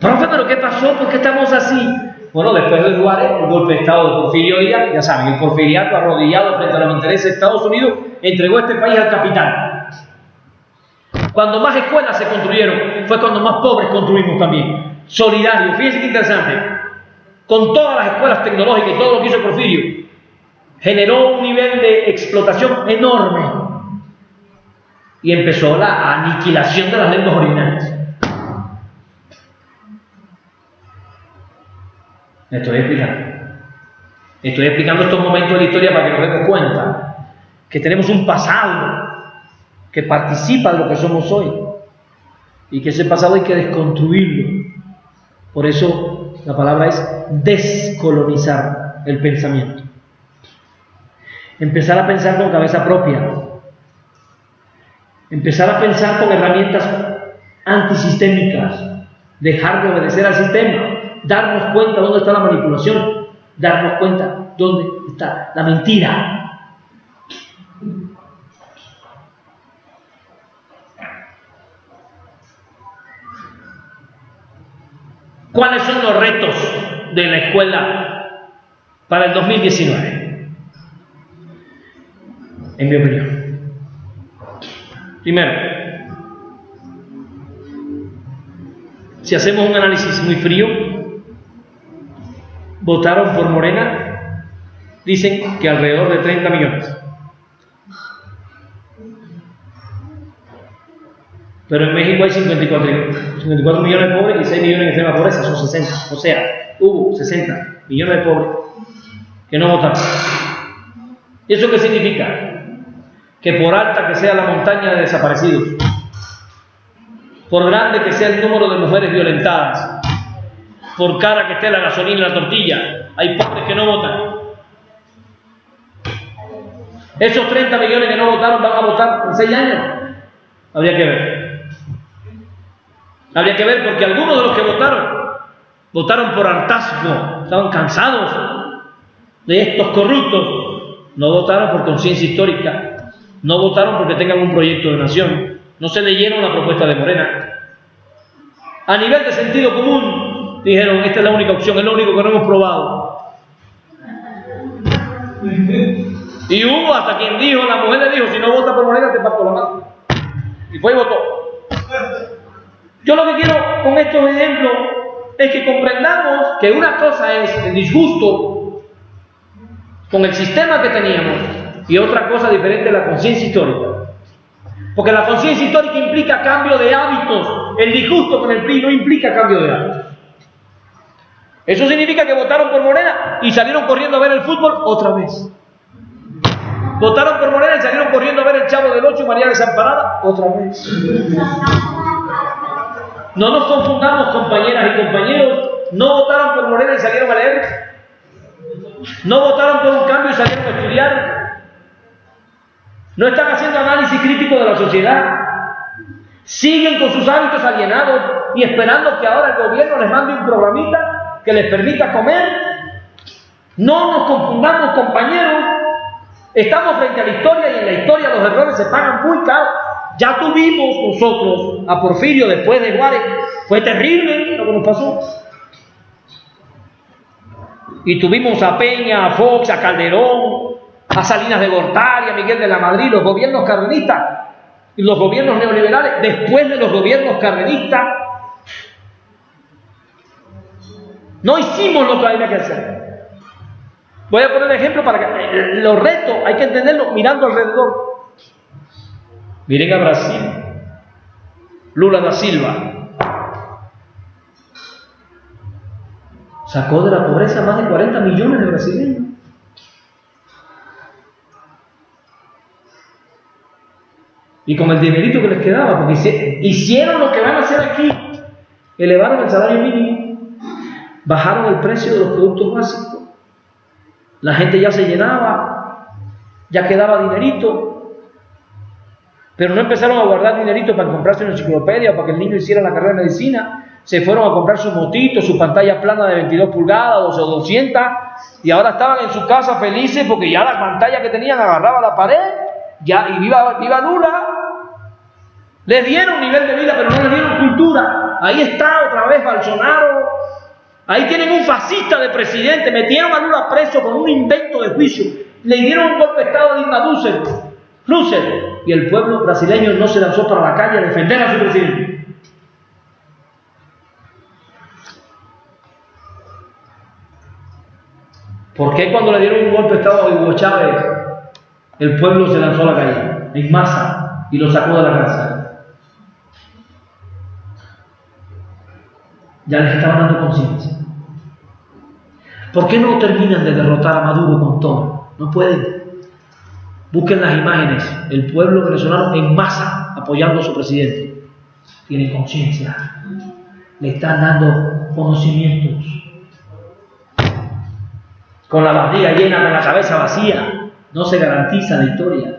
Profe, ¿pero qué pasó? ¿Por qué estamos así? Bueno, después de Juárez, el golpe de Estado de Porfirio Díaz, ya saben, el porfiriato arrodillado frente a los intereses de Estados Unidos, entregó este país al capital. Cuando más escuelas se construyeron, fue cuando más pobres construimos también. Solidario, fíjense qué interesante. Con todas las escuelas tecnológicas y todo lo que hizo Porfirio, generó un nivel de explotación enorme. Y empezó la aniquilación de las lenguas originales. Estoy explicando estos momentos de la historia para que nos demos cuenta que tenemos un pasado que participa de lo que somos hoy y que ese pasado hay que desconstruirlo. Por eso la palabra es descolonizar el pensamiento. Empezar a pensar con cabeza propia. Empezar a pensar con herramientas antisistémicas. Dejar de obedecer al sistema. Darnos cuenta dónde está la manipulación, darnos cuenta dónde está la mentira. ¿Cuáles son los retos de la escuela para el 2019? En mi opinión. Primero, si hacemos un análisis muy frío, votaron por Morena dicen que alrededor de 30 millones. Pero en México hay 54 millones de pobres y 6 millones en extrema pobreza, son 60. O sea, hubo 60 millones de pobres que no votaron. ¿Y eso qué significa? Que por alta que sea la montaña de desaparecidos, por grande que sea el número de mujeres violentadas, por cara que esté la gasolina y la tortilla, hay pobres que no votan. Esos 30 millones que no votaron van a votar en 6 años. Habría que ver. Habría que ver, porque algunos de los que votaron por hartazgo, estaban cansados de estos corruptos, no votaron por conciencia histórica, no votaron porque tengan un proyecto de nación, no se leyeron la propuesta de Morena. A nivel de sentido común, dijeron, esta es la única opción, es lo único que no hemos probado. Y hubo hasta quien dijo, la mujer le dijo, si no votas por Morena te parto la mano. Y fue y votó. Yo lo que quiero con estos ejemplos es que comprendamos que una cosa es el disgusto con el sistema que teníamos y otra cosa diferente es la conciencia histórica. Porque la conciencia histórica implica cambio de hábitos. El disgusto con el PRI no implica cambio de hábitos. Eso significa que votaron por Morena y salieron corriendo a ver el fútbol otra vez. Votaron por Morena y salieron corriendo a ver el Chavo del Ocho y María Desamparada otra vez. No nos confundamos, compañeras y compañeros. No votaron por Morena y salieron a leer. No votaron por un cambio y salieron a estudiar. No están haciendo análisis crítico de la sociedad. Siguen con sus hábitos alienados y esperando que ahora el gobierno les mande un programita que les permita comer. No nos confundamos, compañeros. Estamos frente a la historia y en la historia los errores se pagan muy caro. Ya tuvimos nosotros a Porfirio después de Juárez. Fue terrible lo que nos pasó. Y tuvimos a Peña, a Fox, a Calderón, a Salinas de Gortari, a Miguel de la Madrid, los gobiernos cardenistas y los gobiernos neoliberales. Después de los gobiernos cardenistas, no hicimos lo que había que hacer. Voy a poner ejemplo para que los retos hay que entenderlos mirando alrededor. Miren a Brasil, Lula da Silva sacó de la pobreza más de 40 millones de brasileños. Y con el dinerito que les quedaba, porque hicieron lo que van a hacer aquí, elevaron el salario mínimo, bajaron el precio de los productos básicos, la gente ya se llenaba, ya quedaba dinerito. Pero no empezaron a guardar dinerito para comprarse una enciclopedia o para que el niño hiciera la carrera de medicina. Se fueron a comprar su motito, su pantalla plana de 22 pulgadas, 12 o 200, y ahora estaban en su casa felices porque ya la pantalla que tenían agarraba la pared, ya, y viva Lula. Les dieron nivel de vida, pero no les dieron cultura. Ahí está otra vez Bolsonaro. Ahí tienen un fascista de presidente. Metieron a Lula preso con un invento de juicio. Le dieron un golpe de estado a Dilma Rousseff. Y el pueblo brasileño no se lanzó para la calle a defender a su presidente. ¿Por qué cuando le dieron un golpe de estado a Hugo Chávez, el pueblo se lanzó a la calle en masa y lo sacó de la cárcel? Ya les estaban dando conciencia. ¿Por qué no terminan de derrotar a Maduro con todo? No pueden. Busquen las imágenes. El pueblo venezolano en masa apoyando a su presidente. Tienen conciencia. Le están dando conocimientos. Con la barriga llena, con la cabeza vacía, no se garantiza la historia.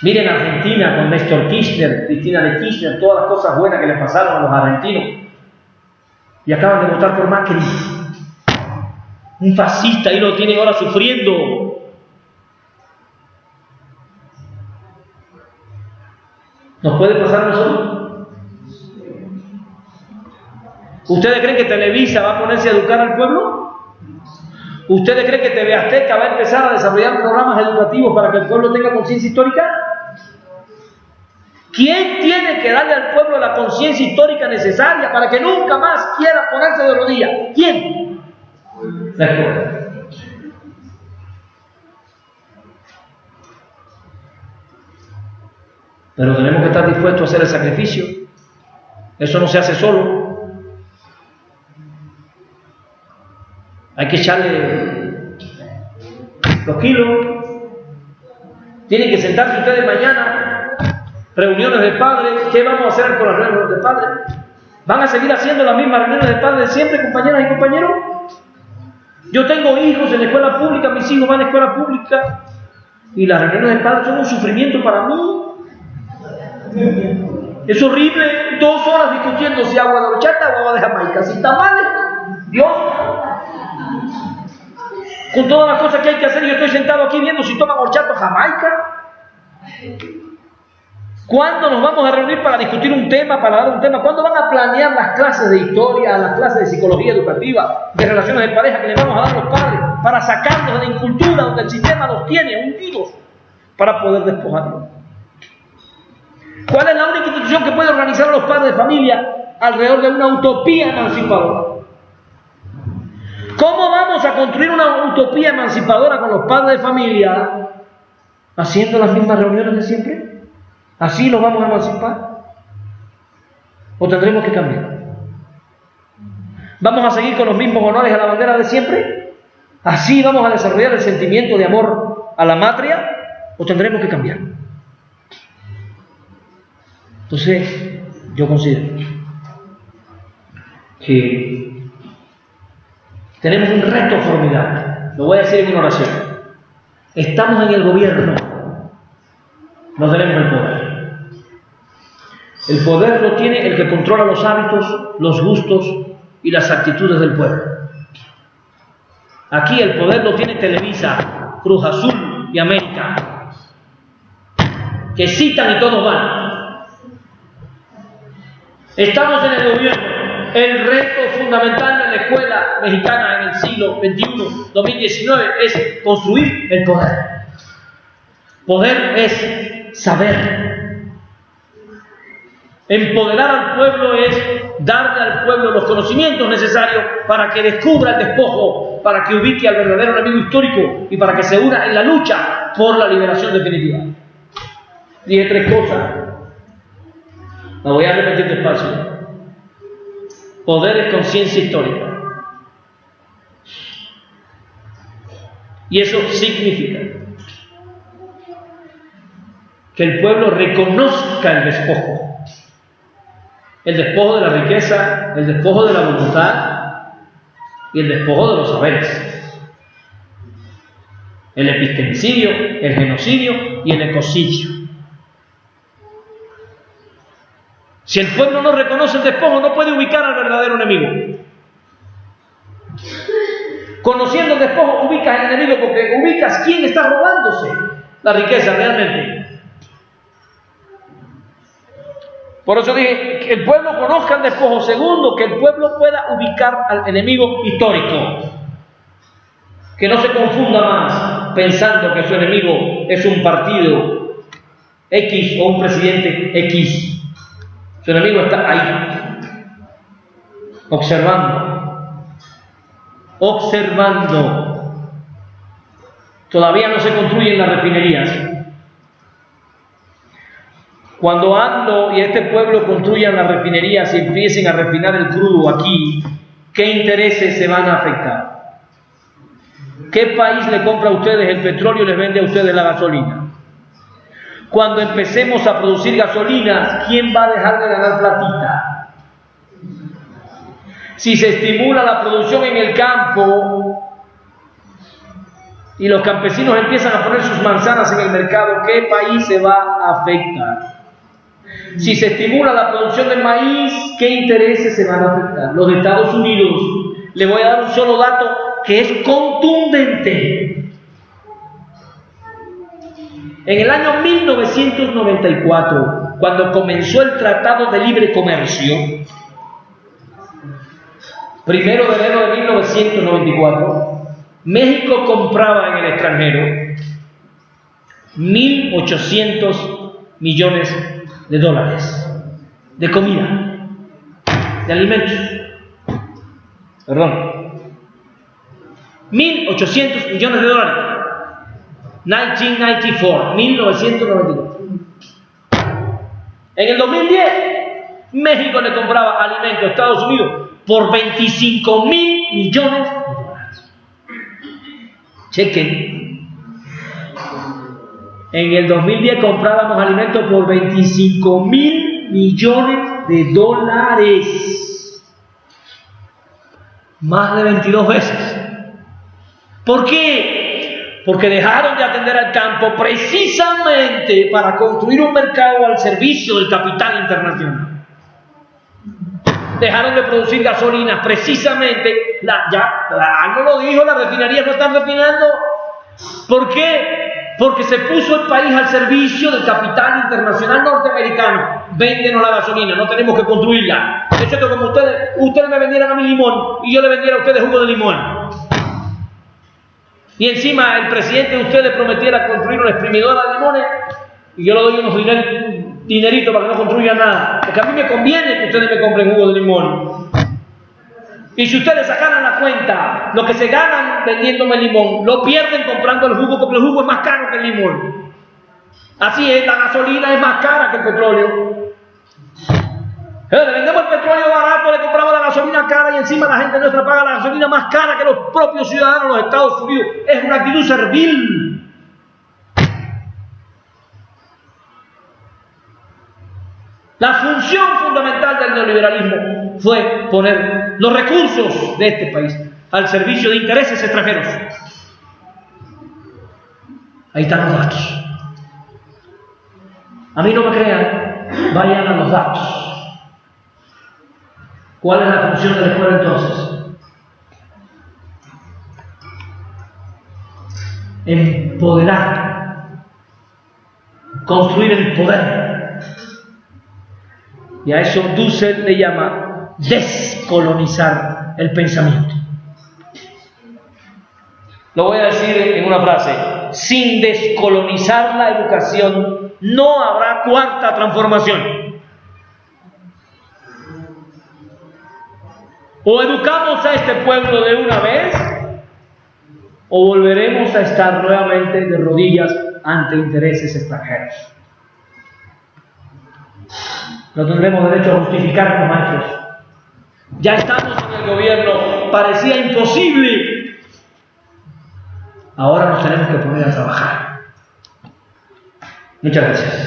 Miren Argentina con Néstor Kirchner, Cristina de Kirchner, todas las cosas buenas que les pasaron a los argentinos. Y acaban de votar por Macri. Un fascista, ahí lo tienen ahora sufriendo. ¿Nos puede pasar a nosotros? ¿Ustedes creen que Televisa va a ponerse a educar al pueblo? ¿Ustedes creen que TV Azteca va a empezar a desarrollar programas educativos para que el pueblo tenga conciencia histórica? ¿Quién tiene que darle al pueblo la conciencia histórica necesaria para que nunca más quiera ponerse de rodillas? ¿Quién? la escuela. Pero tenemos que estar dispuestos a hacer el sacrificio. Eso no se hace solo. Hay que echarle los kilos. Tienen que sentarse ustedes mañana, reuniones de padres. ¿Qué vamos a hacer con las reuniones de padres? ¿Van a seguir haciendo las mismas reuniones de padres de siempre, compañeras y compañeros? Yo tengo hijos en la escuela pública, mis hijos van a la escuela pública, y las reuniones de padres son un sufrimiento para mí. Es horrible, 2 horas discutiendo si agua de horchata o agua de Jamaica, si tamales, Dios. Con todas las cosas que hay que hacer, yo estoy sentado aquí viendo si toman horchata o Jamaica. ¿Cuándo nos vamos a reunir para discutir un tema, para dar un tema? ¿Cuándo van a planear las clases de historia, las clases de psicología educativa, de relaciones de pareja que le vamos a dar a los padres para sacarlos de la incultura donde el sistema los tiene hundidos para poder despojarlos? ¿Cuál es la única institución que puede organizar a los padres de familia alrededor de una utopía emancipadora? ¿Cómo vamos a construir una utopía emancipadora con los padres de familia haciendo las mismas reuniones de siempre? ¿Así los vamos a emancipar? ¿O tendremos que cambiar? ¿Vamos a seguir con los mismos honores a la bandera de siempre? ¿Así vamos a desarrollar el sentimiento de amor a la matria? ¿O tendremos que cambiar? Entonces, yo considero que tenemos un reto formidable. Lo voy a decir en una oración. Estamos en el gobierno, no tenemos el poder. El poder lo tiene el que controla los hábitos, los gustos y las actitudes del pueblo. Aquí el poder lo tiene Televisa, Cruz Azul y América, que citan y todos van. Estamos en el gobierno. El reto fundamental de la escuela mexicana en el siglo XXI, 2019, es construir el poder. Poder es saber. Empoderar al pueblo es darle al pueblo los conocimientos necesarios para que descubra el despojo, para que ubique al verdadero enemigo histórico y para que se una en la lucha por la liberación definitiva. Dije 3 cosas. La voy a repetir despacio. Poder es conciencia histórica. Y eso significa que el pueblo reconozca el despojo. El despojo de la riqueza, el despojo de la voluntad y el despojo de los saberes. El epistemicidio, el genocidio y el ecocidio. Si el pueblo no reconoce el despojo, no puede ubicar al verdadero enemigo. Conociendo el despojo, ubicas al enemigo porque ubicas quién está robándose la riqueza realmente. Por eso dije que el pueblo conozca el despojo. Segundo, que el pueblo pueda ubicar al enemigo histórico. Que no se confunda más pensando que su enemigo es un partido X o un presidente X. Su enemigo está ahí, observando. Todavía no se construyen las refinerías. Cuando AMLO y este pueblo construyan las refinerías y empiecen a refinar el crudo aquí, ¿qué intereses se van a afectar? ¿Qué país le compra a ustedes el petróleo y les vende a ustedes la gasolina? Cuando empecemos a producir gasolina, ¿quién va a dejar de ganar platita? Si se estimula la producción en el campo y los campesinos empiezan a poner sus manzanas en el mercado, ¿qué país se va a afectar? Si se estimula la producción del maíz, ¿qué intereses se van a afectar? Los de Estados Unidos. Le voy a dar un solo dato que es contundente. En el año 1994, cuando comenzó el Tratado de Libre Comercio, 1 de enero de 1994, México compraba en el extranjero 1.800 millones de dólares de comida, de alimentos. Perdón. 1.800 millones de dólares. 1994, 1994. En el 2010, México le compraba alimentos a Estados Unidos por 25.000 millones de dólares. Chequen. En el 2010 comprábamos alimentos por 25.000 millones de dólares. Más de 22 veces. ¿Por qué? Porque dejaron de atender al campo precisamente para construir un mercado al servicio del capital internacional. Dejaron de producir gasolina precisamente, algo lo dijo, las refinerías no están refinando. ¿Por qué? Porque se puso el país al servicio del capital internacional norteamericano. Véndenos la gasolina, no tenemos que construirla. Es cierto, como ustedes me vendieran a mí limón y yo le vendiera a ustedes jugo de limón. Y encima el presidente de ustedes prometiera construir una exprimidora de limones y yo le doy unos dineritos para que no construyan nada. Porque a mí me conviene que ustedes me compren jugo de limón. Y si ustedes sacaran la cuenta, lo que se ganan vendiéndome limón, lo pierden comprando el jugo, porque el jugo es más caro que el limón. Así es, la gasolina es más cara que el petróleo. Le vendemos el petróleo barato, le compramos la gasolina cara y encima la gente nuestra paga la gasolina más cara que los propios ciudadanos de los Estados Unidos. Es una actitud servil. La función fundamental del neoliberalismo fue poner los recursos de este país al servicio de intereses extranjeros. Ahí están los datos. A mí no me crean, vayan a los datos. ¿Cuál es la función de la escuela entonces? Empoderar, construir el poder. Y a eso Dussel le llama descolonizar el pensamiento. Lo voy a decir en una frase: sin descolonizar la educación no habrá cuarta transformación. O educamos a este pueblo de una vez, o volveremos a estar nuevamente de rodillas ante intereses extranjeros. No tendremos derecho a justificarnos, maestros. Ya estamos en el gobierno, parecía imposible. Ahora nos tenemos que poner a trabajar. Muchas gracias.